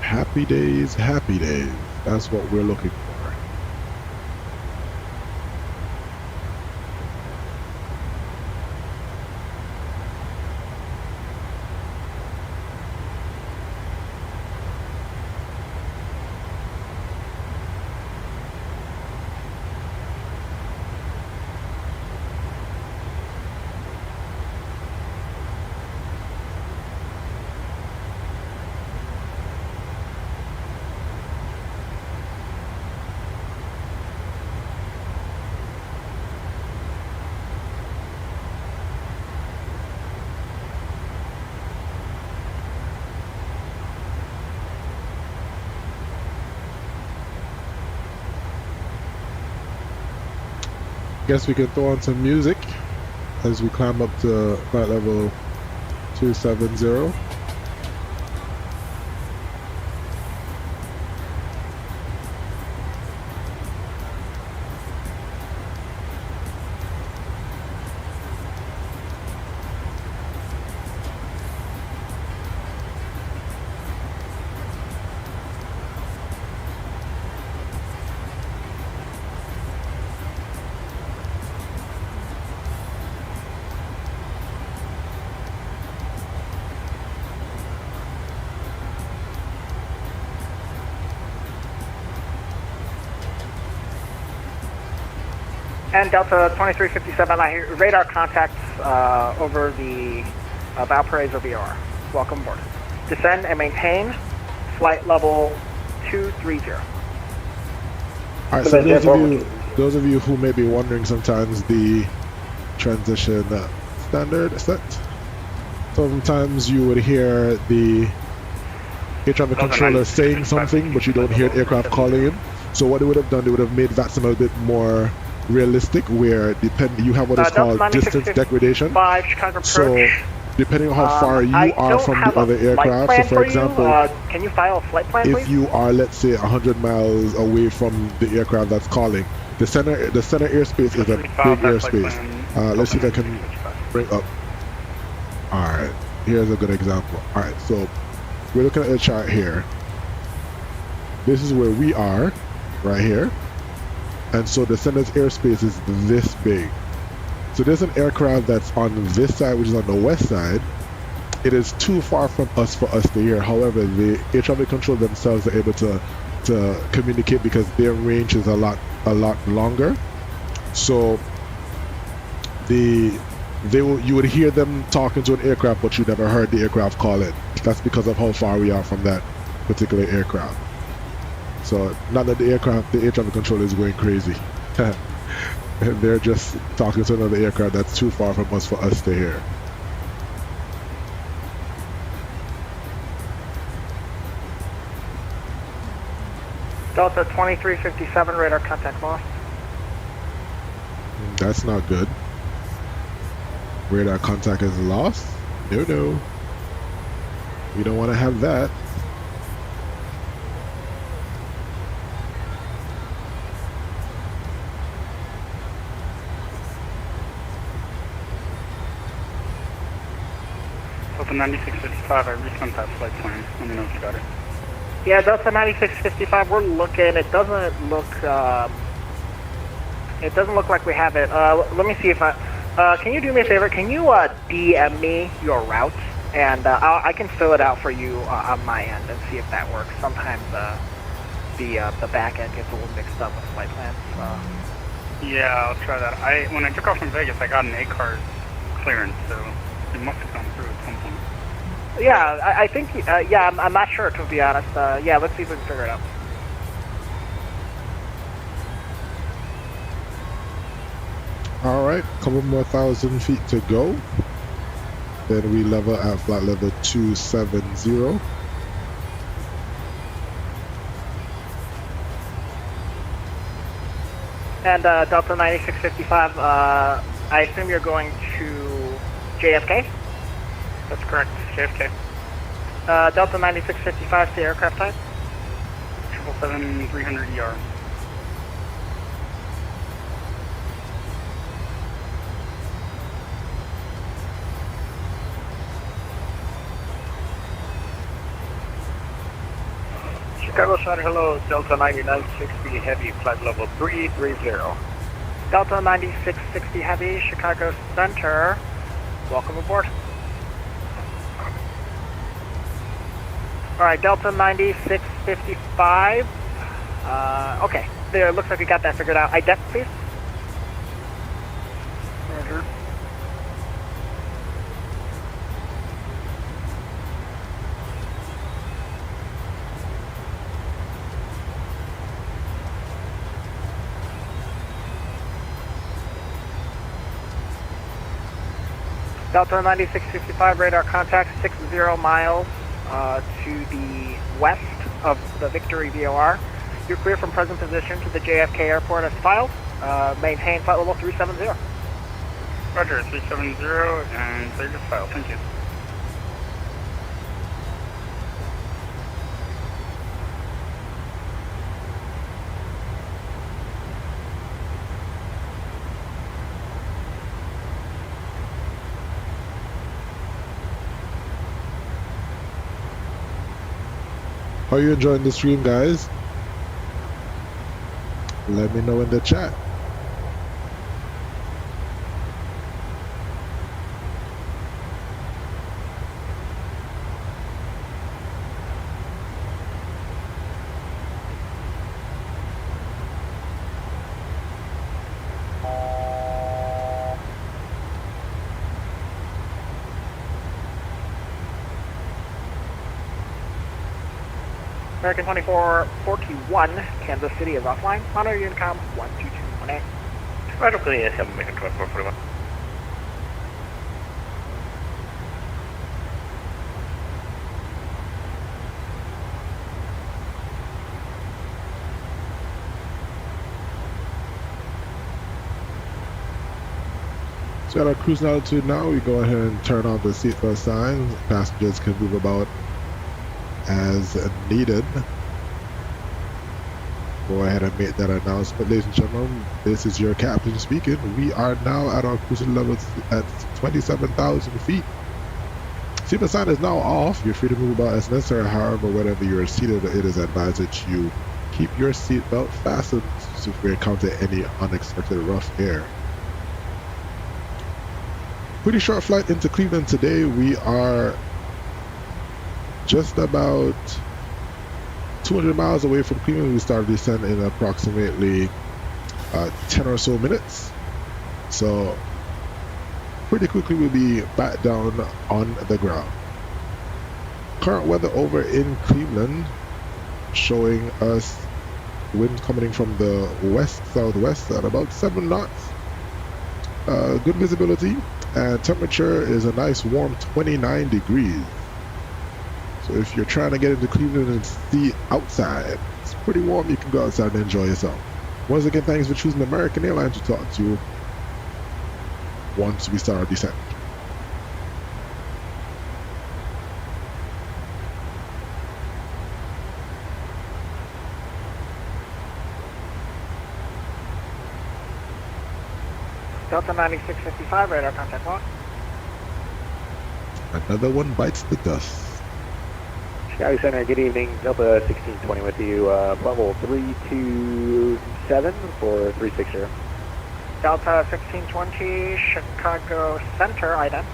Happy days, happy days. That's what we're looking for. Guess we can throw on some music as we climb up to flight level 270. And Delta 2357, I hear radar contacts over the Valparaiso VR. Welcome aboard. Descend and maintain flight level 230. All right, so those of you who may be wondering sometimes the transition standard set. Sometimes you would hear the air traffic controller saying something, but you don't hear the aircraft calling in. So what they would have done, they would have made that some a bit more realistic, where you have what is called distance degradation. Chicago so depending on how far you are from the other aircraft, so for example, can you file a flight plan, please? if you are, let's say, 100 miles away from the aircraft that's calling, the center airspace is a big airspace. Let's see if I can bring up. Alright, here's a good example. Alright, so we're looking at the chart here. This is where we are, right here. And so the center's airspace is this big. So there's an aircraft that's on this side, which is on the west side. It is too far from us for us to hear. However, the air traffic control themselves are able to communicate because their range is a lot longer. So you would hear them talking to an aircraft, but you never heard the aircraft call it. That's because of how far we are from that particular aircraft. So not that the air traffic controller is going crazy. They're just talking to another aircraft that's too far from us for us to hear. Delta 2357, radar contact lost. That's not good. Radar contact is lost? No, no. We don't want to have that. Delta 9655, I resent that flight plan. Let me know if you got it. Yeah, Delta 9655, we're looking. It doesn't look like we have it. Let me see if can you do me a favor? Can you DM me your route, and I can fill it out for you on my end and see if that works. Sometimes the back end gets a little mixed up with flight plans. Yeah, I'll try that. When I took off from Vegas, I got an ACARS clearance, so it must have gone through at some point. Yeah, I think, yeah, I'm not sure, to be honest. Yeah, let's see if we can figure it out. All right, couple more 1,000 feet to go. Then we level at flight level 270. And Delta 9655, I assume you're going to JFK? That's correct, JFK. Delta 9655, the aircraft type? 777-300ER. Chicago Center, hello, Delta 9960 Heavy, flight level 330. Delta 9660 Heavy, Chicago Center, welcome aboard. Alright, Delta 9655, okay, there, looks like we got that figured out. IDEP, please. Roger. Delta 9655, radar contact 60 miles to the west of the Victory VOR. You're clear from present position to the JFK airport as filed. Maintain flight level 370. Roger, 370, and clear to file. Thank you. How are you enjoying the stream, guys? Let me know in the chat. American 2441, Kansas City is offline. Monitor Unicom 12218. Roger, please, American 2441. So at our cruising altitude now, we go ahead and turn on the seatbelt signs. Passengers can move about as needed. Go ahead and make that announcement, ladies and gentlemen. This is your captain speaking. We are now at our cruising levels at 27,000 feet. Seatbelt sign is now off. You're free to move about as necessary. However, whenever you're seated, it is advised that you keep your seatbelt fastened so if we encounter any unexpected rough air. Pretty short flight into Cleveland today. We are just about 200 miles away from Cleveland. We start descent in approximately 10 or so minutes. So pretty quickly we'll be back down on the ground. Current weather over in Cleveland showing us Wind coming in from the west-southwest at about 7 knots. Good visibility, and temperature is a nice warm 29 degrees. So if you're trying to get into Cleveland and see outside, it's pretty warm. You can go outside and enjoy yourself. Once again, thanks for choosing American Airlines to talk to you once we start our descent. Delta 9655, radar contact lock. Another one bites the dust. Chicago Center, good evening. Delta 1620 with you. Level 327 for 360. Delta 1620, Chicago Center, ident.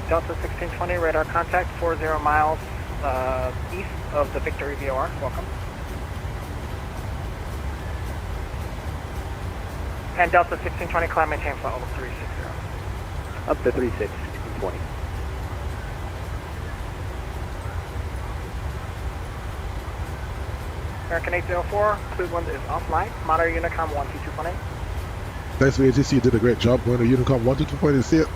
Delta 1620, radar contact 40 miles east of the Victory VOR. Welcome. And Delta 1620, climb maintain flight level 360. Up to 3620. American 804, Cleveland is offline. Monitor Unicom 122.8. Thanks for ATC. You did a great job going to Unicom 122.8. See it.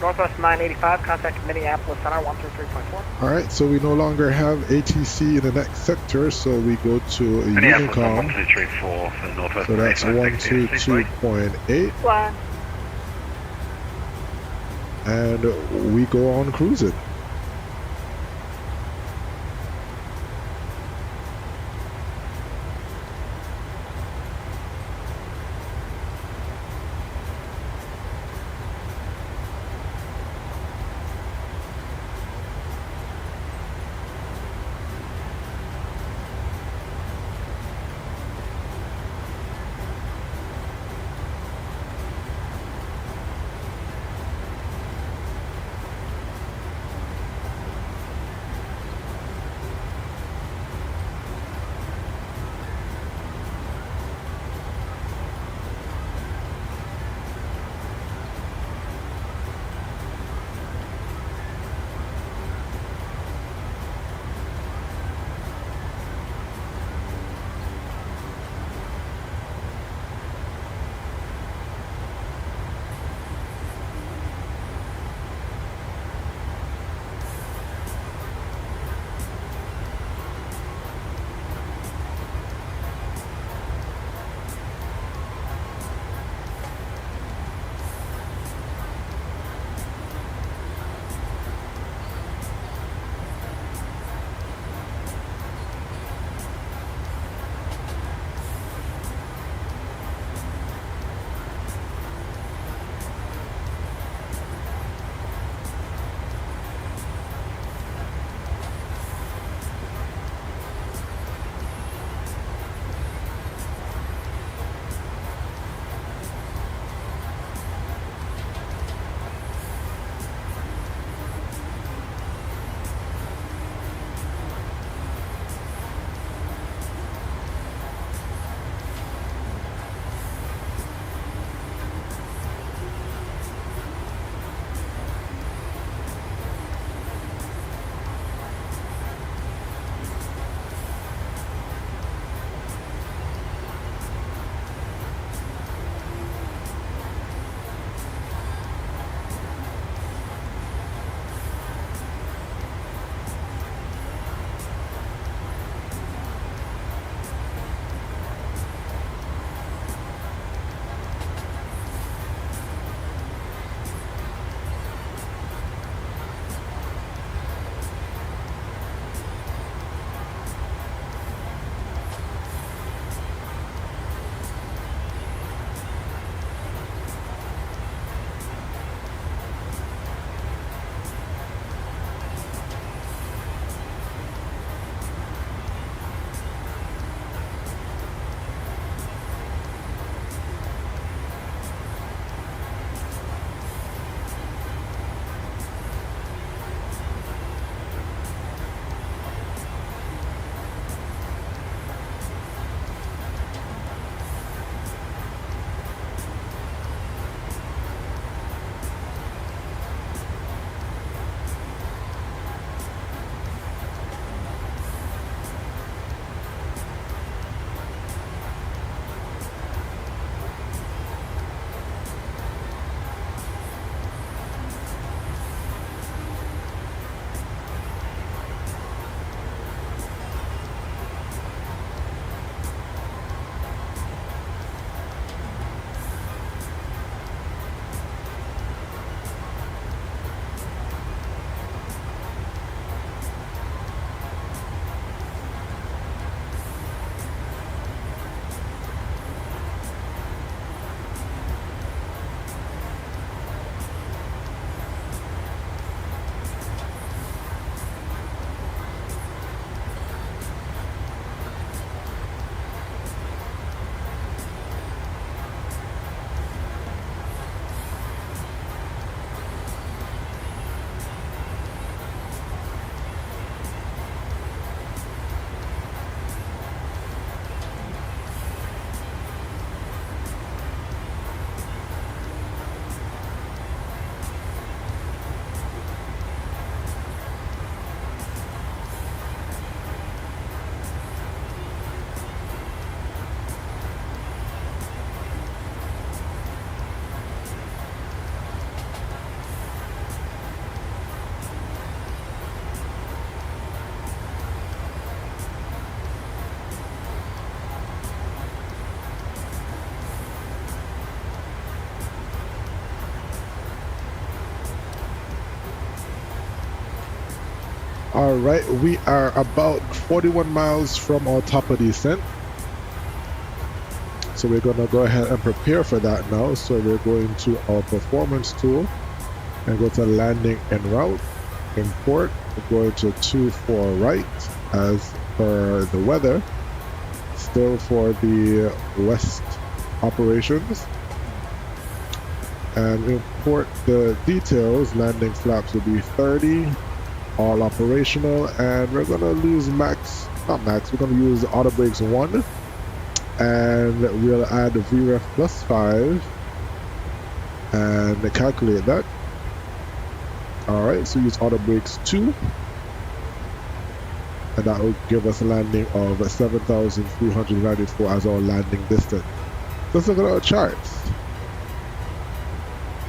Northwest 985, contact Minneapolis Center 133.4. Alright, so we no longer have ATC in the next sector, so we go to Unicom. 134 for the Northwest. So that's 122.8. Fly. And we go on cruising. All right, we are about 41 miles from our top of descent. So we're gonna go ahead and prepare for that now. So we're going to our performance tool and go to landing en route, import, we're going to 24 right as per the weather, still for the west operations. And import the details, landing flaps will be 30, all operational, and we're gonna lose max, not max, we're gonna use auto brakes 1, and we'll add VREF plus 5 and calculate that. Alright, so use auto brakes 2, and that will give us a landing of 7,394 as our landing distance. Let's look at our charts.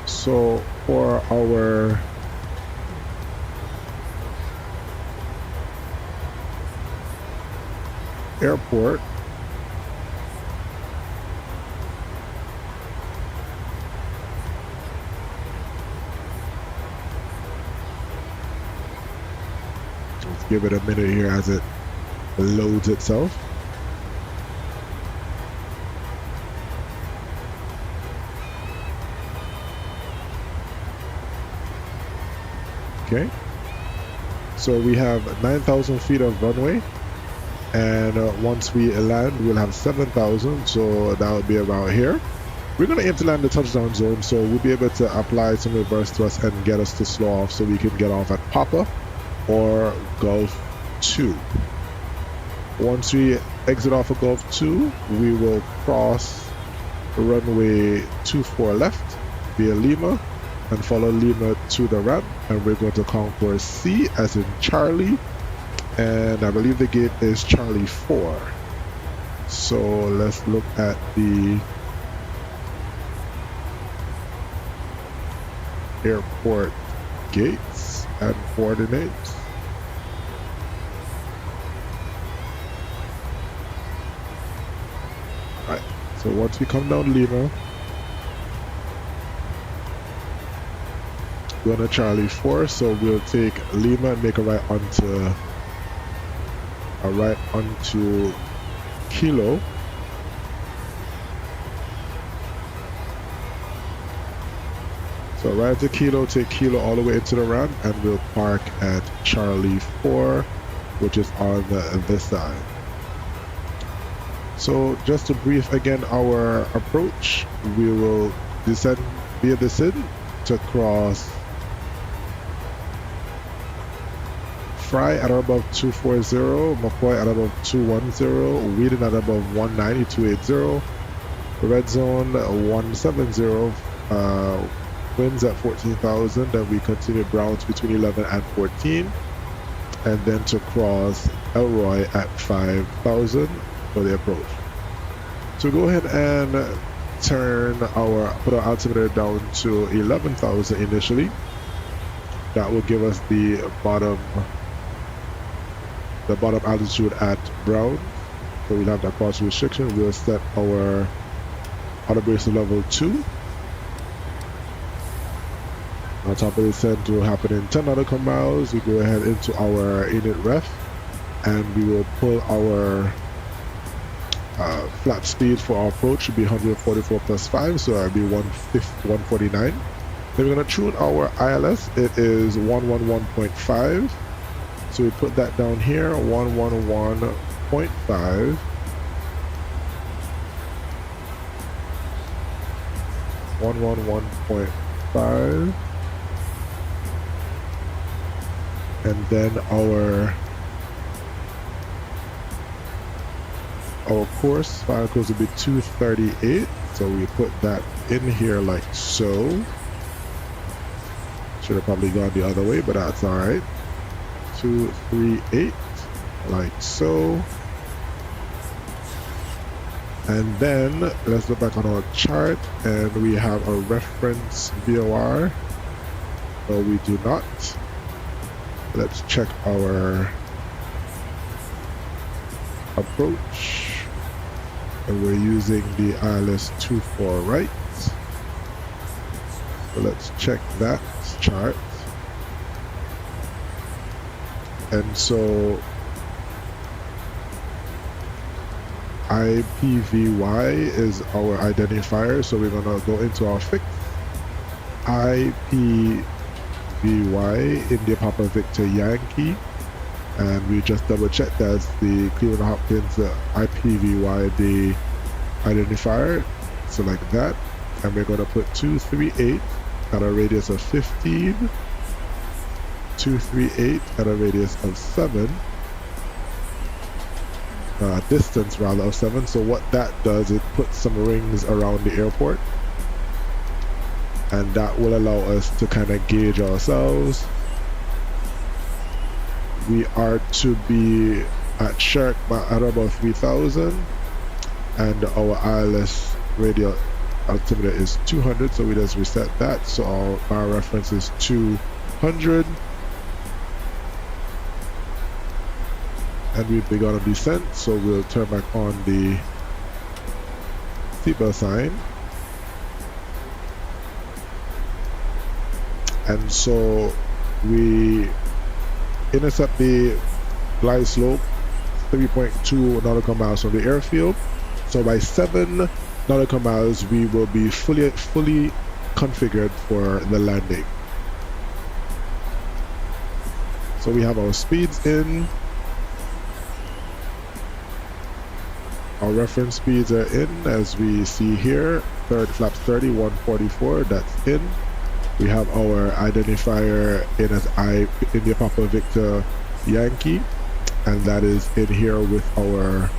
So for our airport, let's give it a minute here as it loads itself. Okay, so we have 9,000 feet of runway, and once we land we'll have 7,000, so that would be about here. We're going to aim to land the touchdown zone, so we'll be able to apply some reverse thrust and get us to slow off so we can get off at Papa or Gulf 2. Once we exit off of Gulf 2, we will cross runway 24 left via Lima and follow Lima to the ramp, and we're going to concourse C as in Charlie, and I believe the gate is Charlie 4. So let's look at the airport gates and coordinates. Right, so once we come down Lima, we're on Charlie 4, so we'll take Lima and make a right onto Kilo. So right to Kilo, take Kilo all the way into the ramp, and we'll park at Charlie 4, which is on this side. So just to brief again our approach, we will descend via the SID to cross Fry at above 240, McCoy at above 210, Whedon at above 190, 280, Red Zone 170, winds at 14,000, then we continue Browns between 11 and 14, and then to cross Elroy at 5,000 for the approach. So go ahead and put our altimeter down to 11,000 initially. That will give us the bottom altitude at Brown. So we'll have that cross restriction. We'll set our auto brakes to level 2. Our top of the descent will happen in 10 nautical miles. We go ahead into our init ref, and we will pull our flap speed for our approach should be 144 plus 5, so that'll be 149. Then we're going to tune our ILS. It is 111.5. So we put that down here, 111.5. 111.5. And then our course, final course will be 238. So we put that in here like so. Should have probably gone the other way, but that's all right. 238, like so. And then let's look back on our chart, and we have a reference VOR. No, we do not. Let's check our approach, and we're using the ILS 24 right. So let's check that chart. And so IPVY is our identifier, so we're gonna go into our fix. IPVY, India Papa Victor Yankee, and we just double check that's the Cleveland Hopkins IPVY, the identifier. Select that, and we're gonna put 238 at a radius of 15, 238 at a radius of 7. Distance rather of 7. So what that does, it puts some rings around the airport, and that will allow us to kind of gauge ourselves. We are to be at Shark at about 3,000, and our ILS radial altimeter is 200, so we just reset that. So our reference is 200. And we've begun a descent, so we'll turn back on the seatbelt sign. And so we intercept the glide slope 3.2 nautical miles from the airfield. So by 7 nautical miles, we will be fully configured for the landing. So we have our speeds in. Our reference speeds are in, as we see here. Flaps 30, 144, that's in. We have our identifier in as India Papa Victor Yankee, and that is in here with our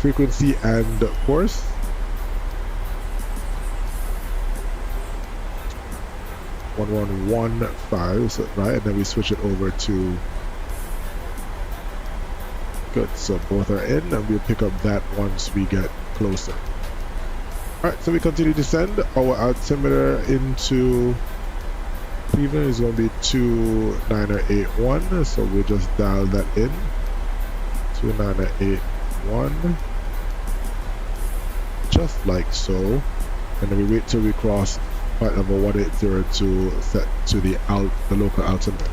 frequency and course. (1115), so, right, and then we switch it over to. Good, so both are in, and we'll pick up that once we get closer. Alright, so we continue to descend. Our altimeter into Cleveland is going to be 29081, so we'll just dial that in. 29081. Just like so. And then we wait till we cross flight level 180 to set to the local altimeter.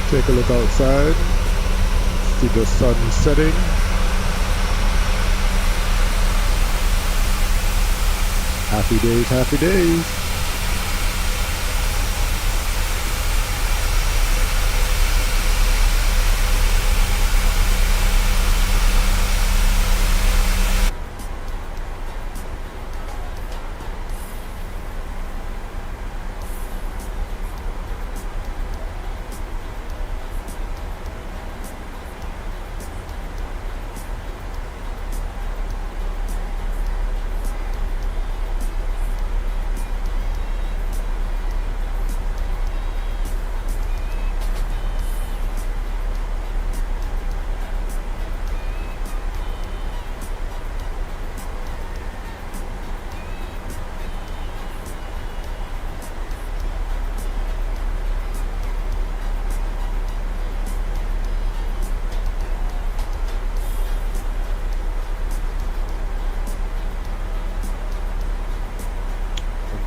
Take a look outside, see the sun setting. Happy days, happy days.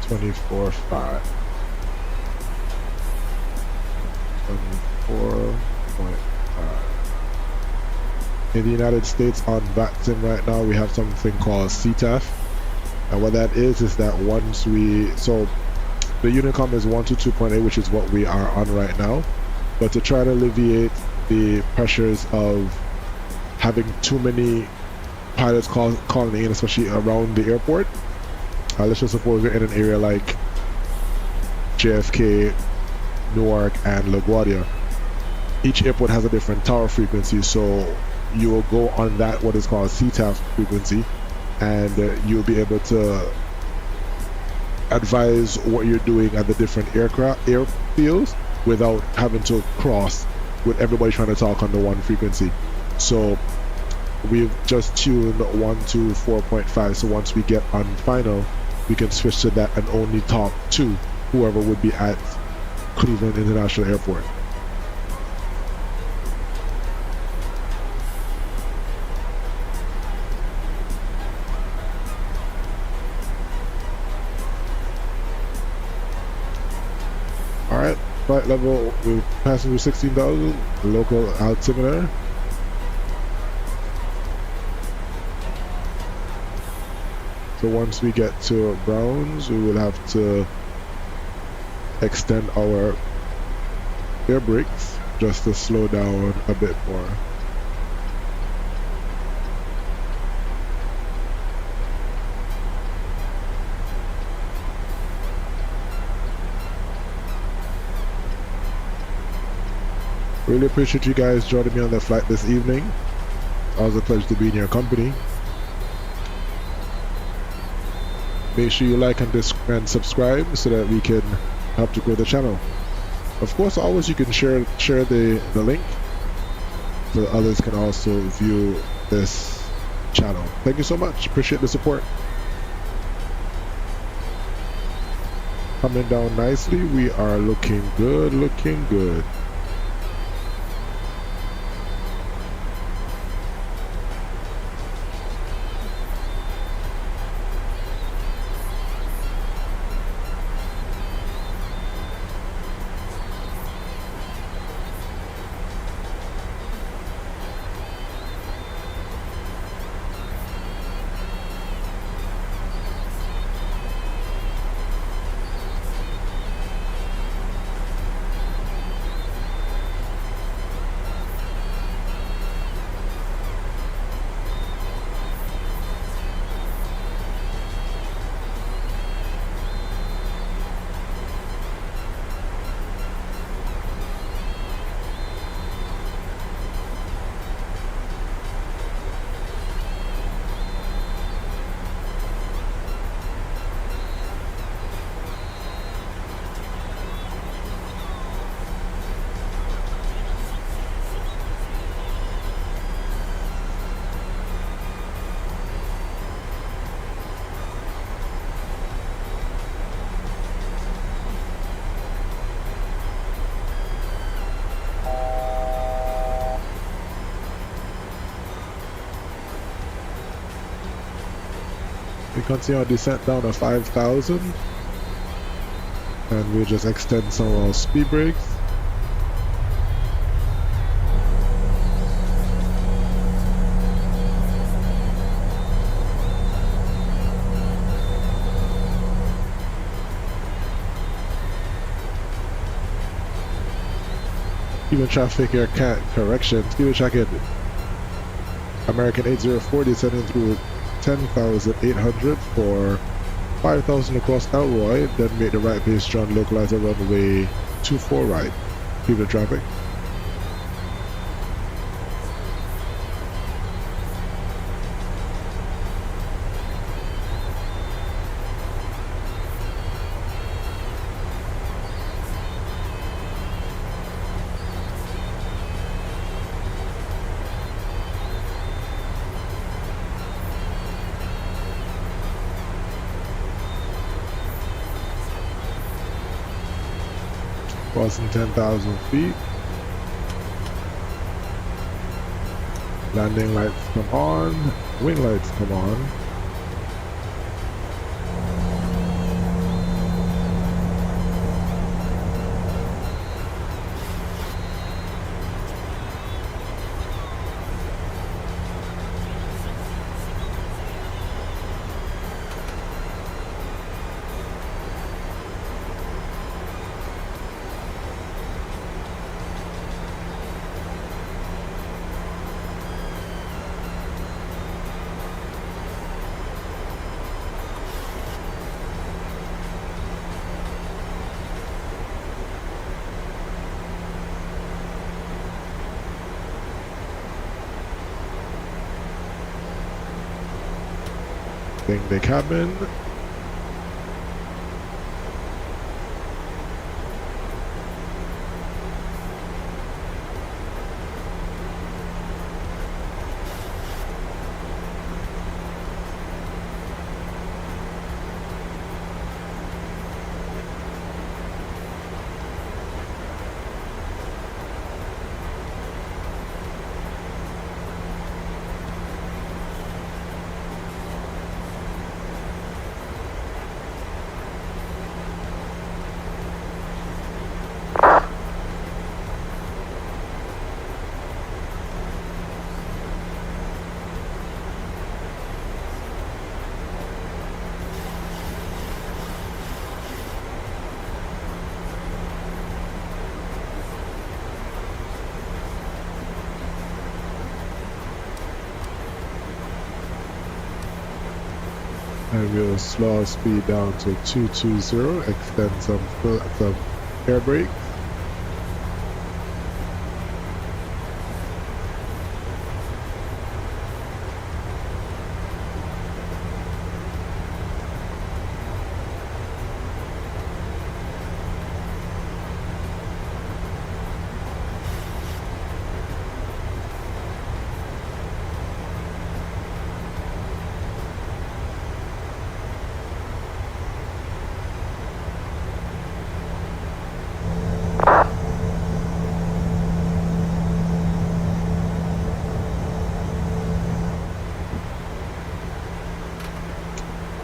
$24.5. 24.5. In the United States on vaccine right now, we have something called CTAF. And what that is that once so the Unicom is 122.8, which is what we are on right now. But to try to alleviate the pressures of having too many pilots calling in, especially around the airport. Let's just suppose we're in an area like JFK, Newark, and LaGuardia. Each airport has a different tower frequency, so you will go on that what is called CTAF frequency, and you'll be able to advise what you're doing at the different airfields without having to cross with everybody trying to talk on the one frequency. So we've just tuned 124.5, so once we get on final, we can switch to that and only talk to whoever would be at Cleveland International Airport. Alright, flight level, we're passing through 16,000, local altimeter. So once we get to Browns, we will have to extend our air brakes just to slow down a bit more. Really appreciate you guys joining me on the flight this evening. It was a pleasure to be in your company. Make sure you like and subscribe so that we can help to grow the channel. Of course, always you can share the link so that others can also view this channel. Thank you so much. Appreciate the support. Coming down nicely. We are looking good, looking good. We continue our descent down to 5,000, and we'll just extend some of our speed brakes. Even traffic air correction, speed tracking. American 804 descending through 10,800 for 5,000 across Elroy, then make the right base John localizer runway 24 right. Keep the traffic. Crossing 10,000 feet. Landing lights come on. Wing lights come on. Connecting the cabin. And we'll slow our speed down to 220, extend some air brake.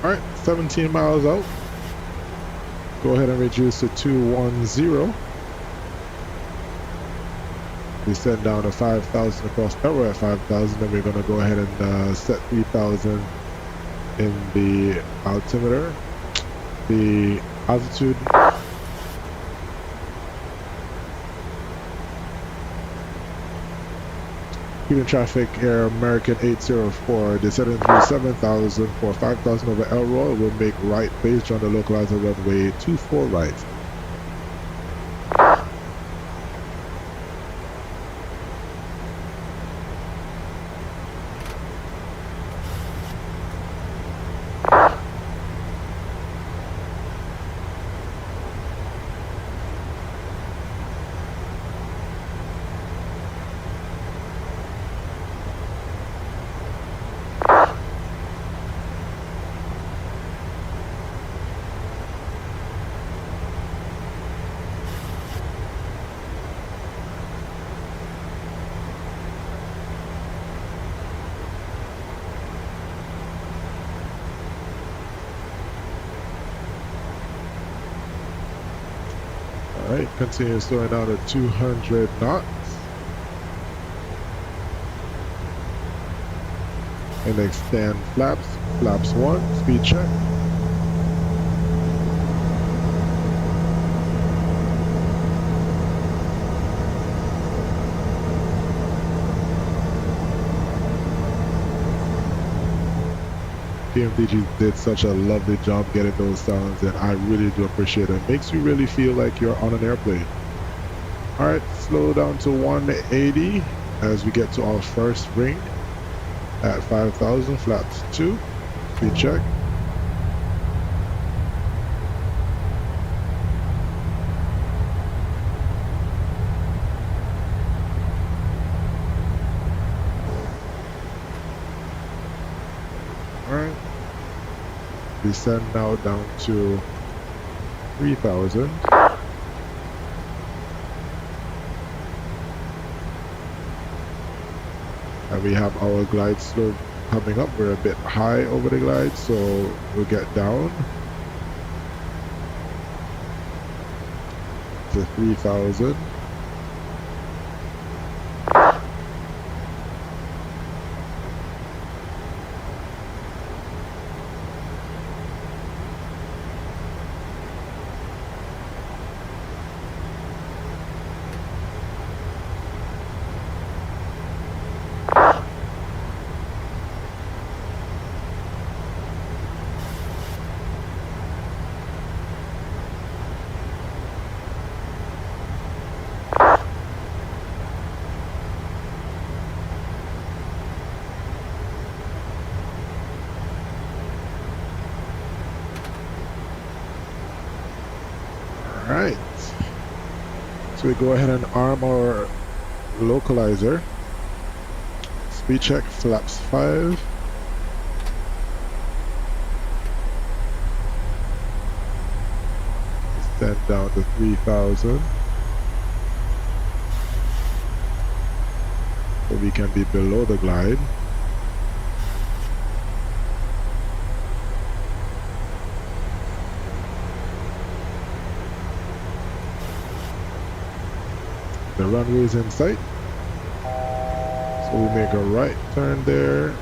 Alright, 17 miles out. Go ahead and reduce to 210. We send down to 5,000 across that. We're at 5,000, and we're going to go ahead and set 3,000 in the altimeter. The altitude. Keeping traffic Air American 804, descending through 7,000 for 5,000 over Elroy. Will make right based on the localizer runway 24 right. Alright, continue slowing down to 200 knots. And extend flaps. Flaps 1, speed check. Pmdg did such a lovely job getting those sounds, and I really do appreciate it. It makes you really feel like you're on an airplane. Alright, slow down to 180 as we get to our first ring at 5,000, flaps 2, speed check. Alright, descend now down to 3,000. And we have our glide slope coming up. We're a bit high over the glide, so we'll get down to 3,000. Alright. So we go ahead and arm our localizer. Speed check, flaps 5. Descend down to 3,000. So we can be below the glide. The runway is in sight. So we make a right turn there.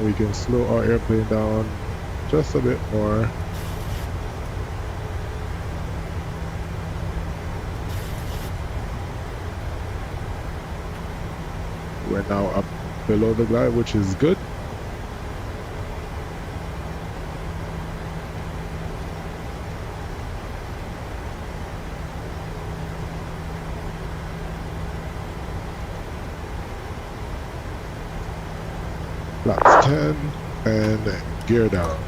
We can slow our airplane down just a bit more. We're now up below the glide, which is good. Flaps 10 and gear down.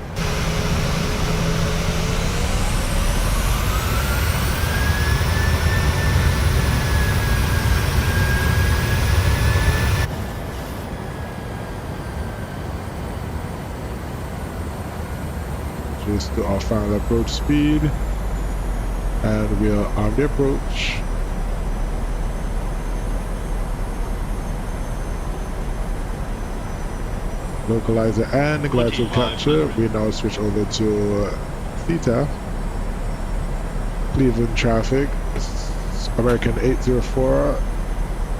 Just to our final approach speed, and we are on the approach. Localizer and the glide to capture. We now switch over to theta. Cleveland traffic. American 804.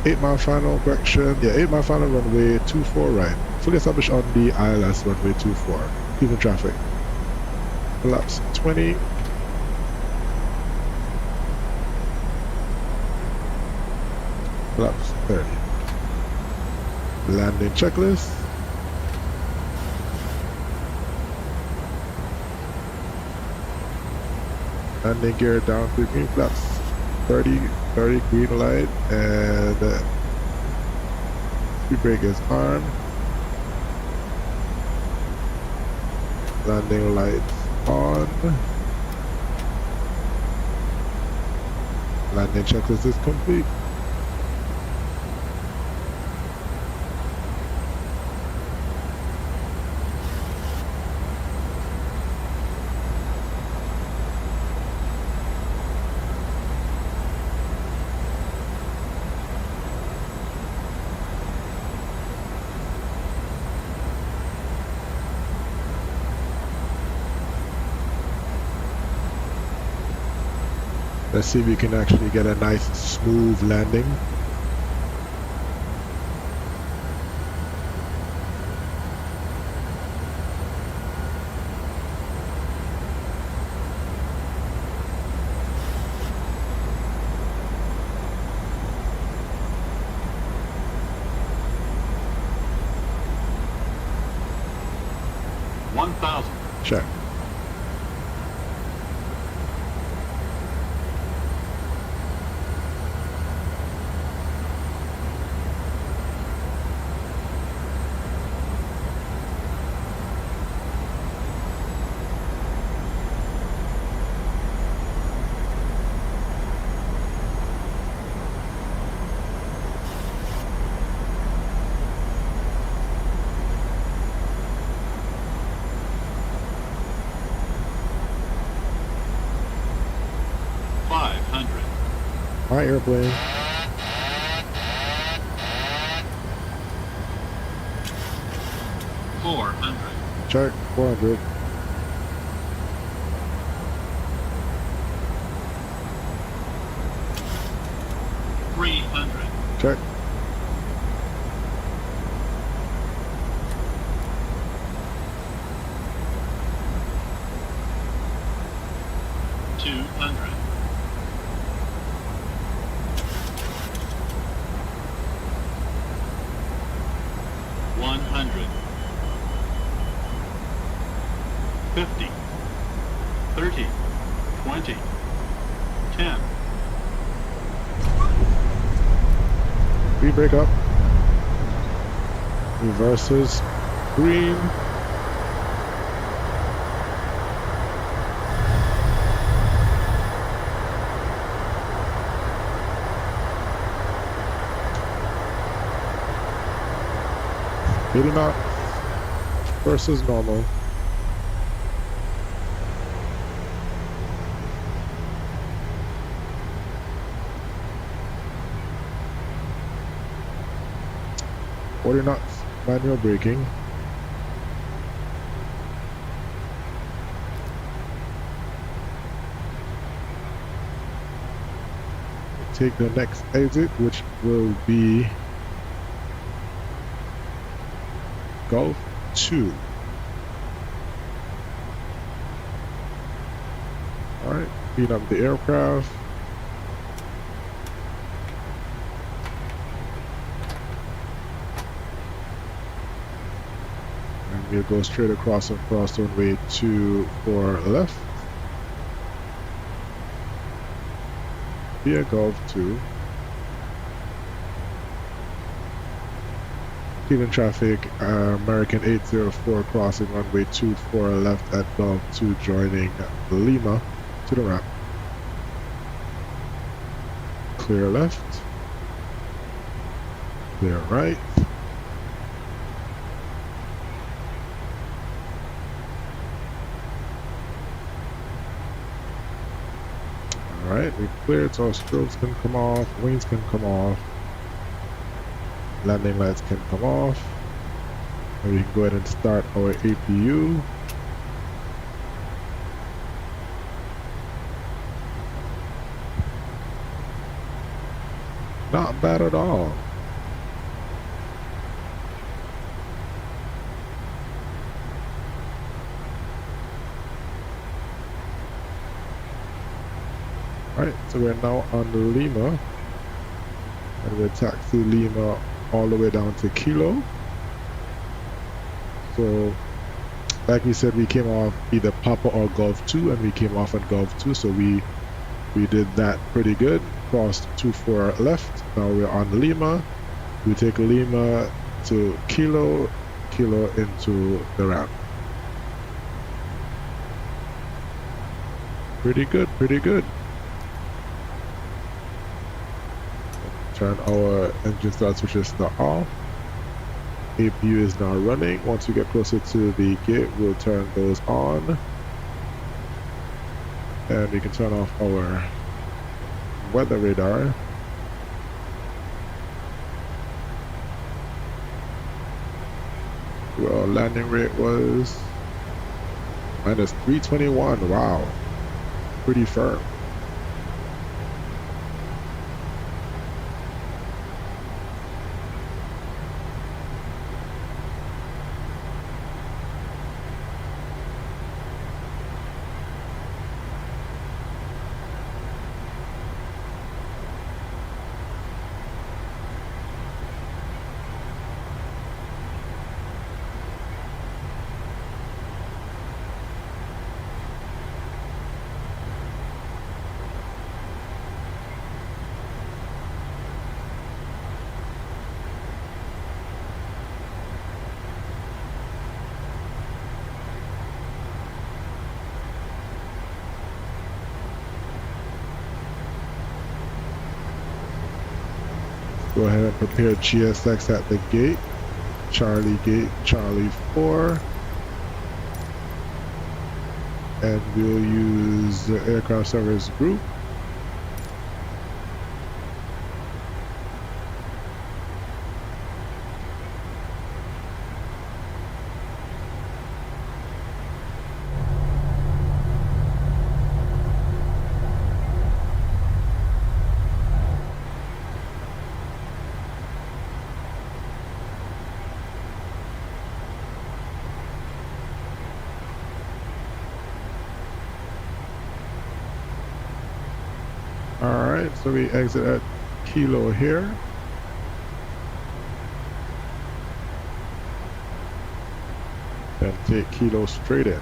8 mile final correction. Yeah, 8 mile final runway 24 right. Fully established on the ILS runway 24. Cleveland traffic. Flaps 20. Flaps 30. Landing checklist. Landing gear down to green flaps 30 green light, and speed brake is armed. Landing lights on. Landing checklist is complete. Let's see if we can actually get a nice smooth landing. Check. My airplane. Check. 400. Check. 200. 100. 50. 30. 20. 10. Speed brake up. Reverses. Green. 80 knots versus normal. Forty knots manual braking. Take the next exit, which will be Gulf 2. Alright, speed up the aircraft. And we'll go straight across and cross runway 24 left. Via Gulf 2. Keeping traffic, American 804 crossing runway 24 left at Gulf 2, joining Lima to the ramp. Clear left. Clear right. Alright, we've cleared, so our strobes can come off, wings can come off, landing lights can come off, and we can go ahead and start our APU. Not bad at all. Alright, so we're now on Lima, and we'll taxi Lima all the way down to Kilo. So, like we said, we came off either Papa or Gulf 2, and we came off at Gulf 2, so we did that pretty good. Crossed 24 left, now we're on Lima. We take Lima to Kilo, Kilo into the ramp. Pretty good, pretty good. Turn our engine start switches to off. APU is now running. Once we get closer to the gate, we'll turn those on. And we can turn off our weather radar. Well, our landing rate was minus 321. Wow, pretty firm. Go ahead and prepare GSX at the gate. Charlie gate, Charlie 4. And we'll use the aircraft service group. Alright, so we exit at Kilo here. Then take Kilo straight in.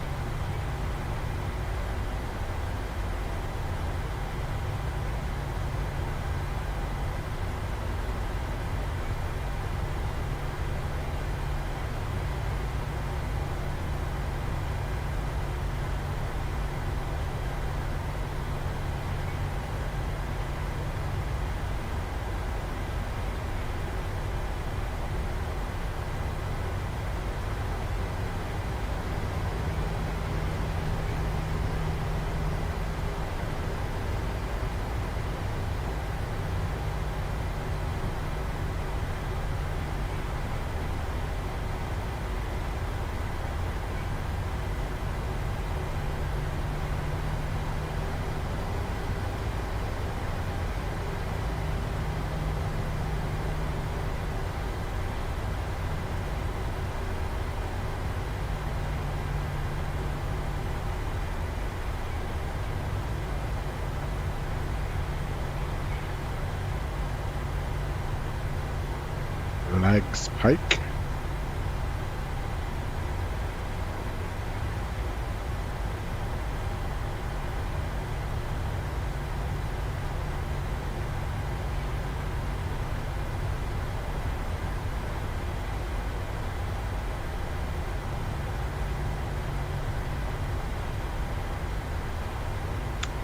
lag spike.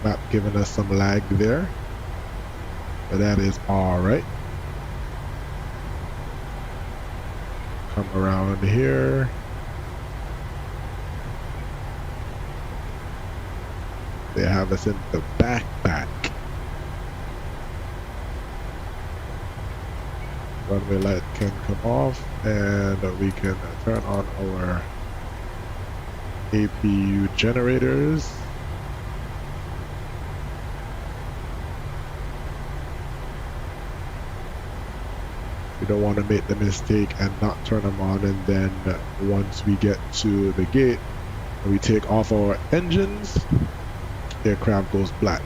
Map giving us some lag there, but that is all right. Come around here. They have us in the backpack. Runway light can come off, and we can turn on our APU generators. We don't want to make the mistake and not turn them on, and then once we get to the gate and we take off our engines, aircraft goes black.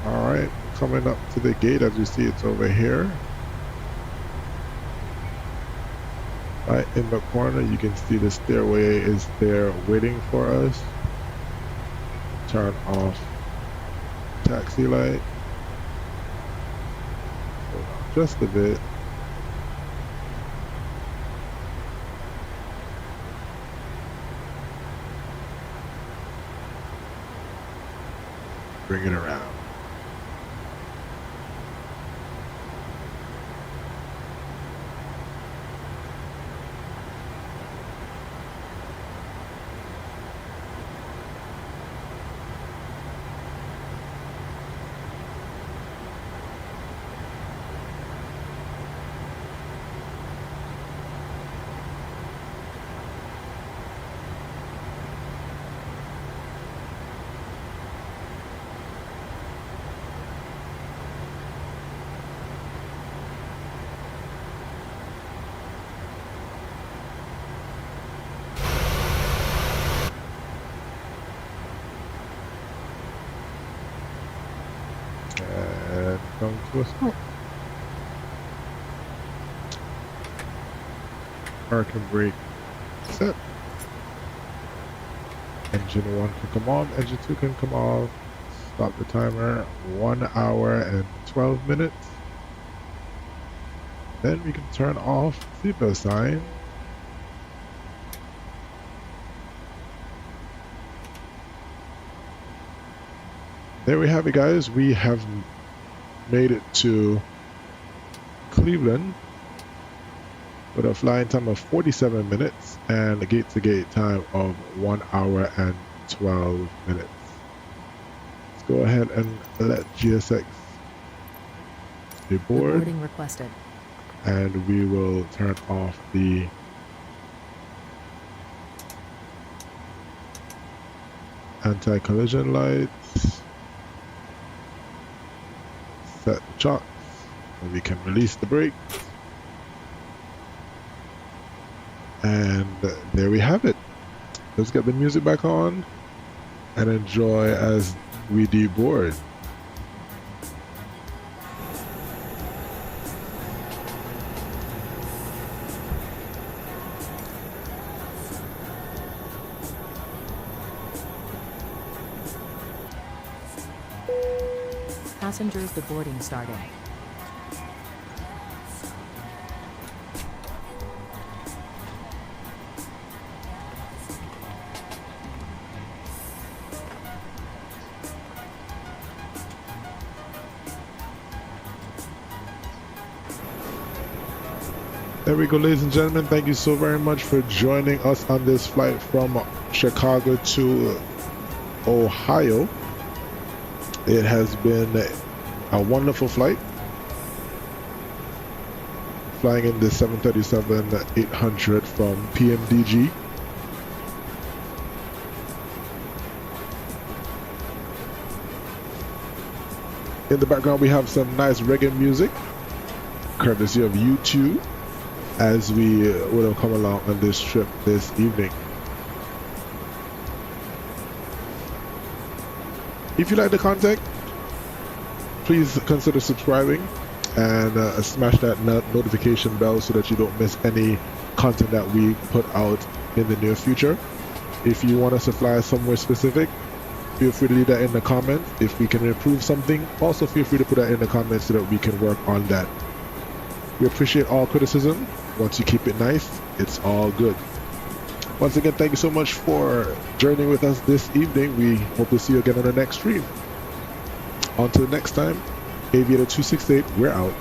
Alright, coming up to the gate. As you see, it's over here. Right in the corner, you can see the stairway is there waiting for us. Turn off taxi light. Just a bit. Bring it around. And come to a stop. Park and brake set. Engine 1 can come on, engine 2 can come off. Stop the timer, 1 hour and 12 minutes. Then we can turn off seatbelt sign. There we have it, guys. We have made it to Cleveland with a flying time of 47 minutes and a gate-to-gate time of 1 hour and 12 minutes. Let's go ahead and let GSX be board. Boarding requested. And we will turn off the anti-collision lights. Set the chocks, and we can release the brakes. And there we have it. Let's get the music back on and enjoy as we deboard. Passengers, the boarding starting. There we go, ladies and gentlemen. Thank you so very much for joining us on this flight from Chicago to Ohio. It has been a wonderful flight. Flying in the 737-800 from Pmdg. In the background, we have some nice reggae music, courtesy of U2, as we would have come along on this trip this evening. If you like the content, please consider subscribing and smash that notification bell so that you don't miss any content that we put out in the near future. If you want us to fly somewhere specific, feel free to leave that in the comments. If we can improve something, also feel free to put that in the comments so that we can work on that. We appreciate all criticism. Once you keep it nice, it's all good. Once again, thank you so much for journeying with us this evening. We hope to see you again on the next stream. Until next time, Aviator 268, we're out.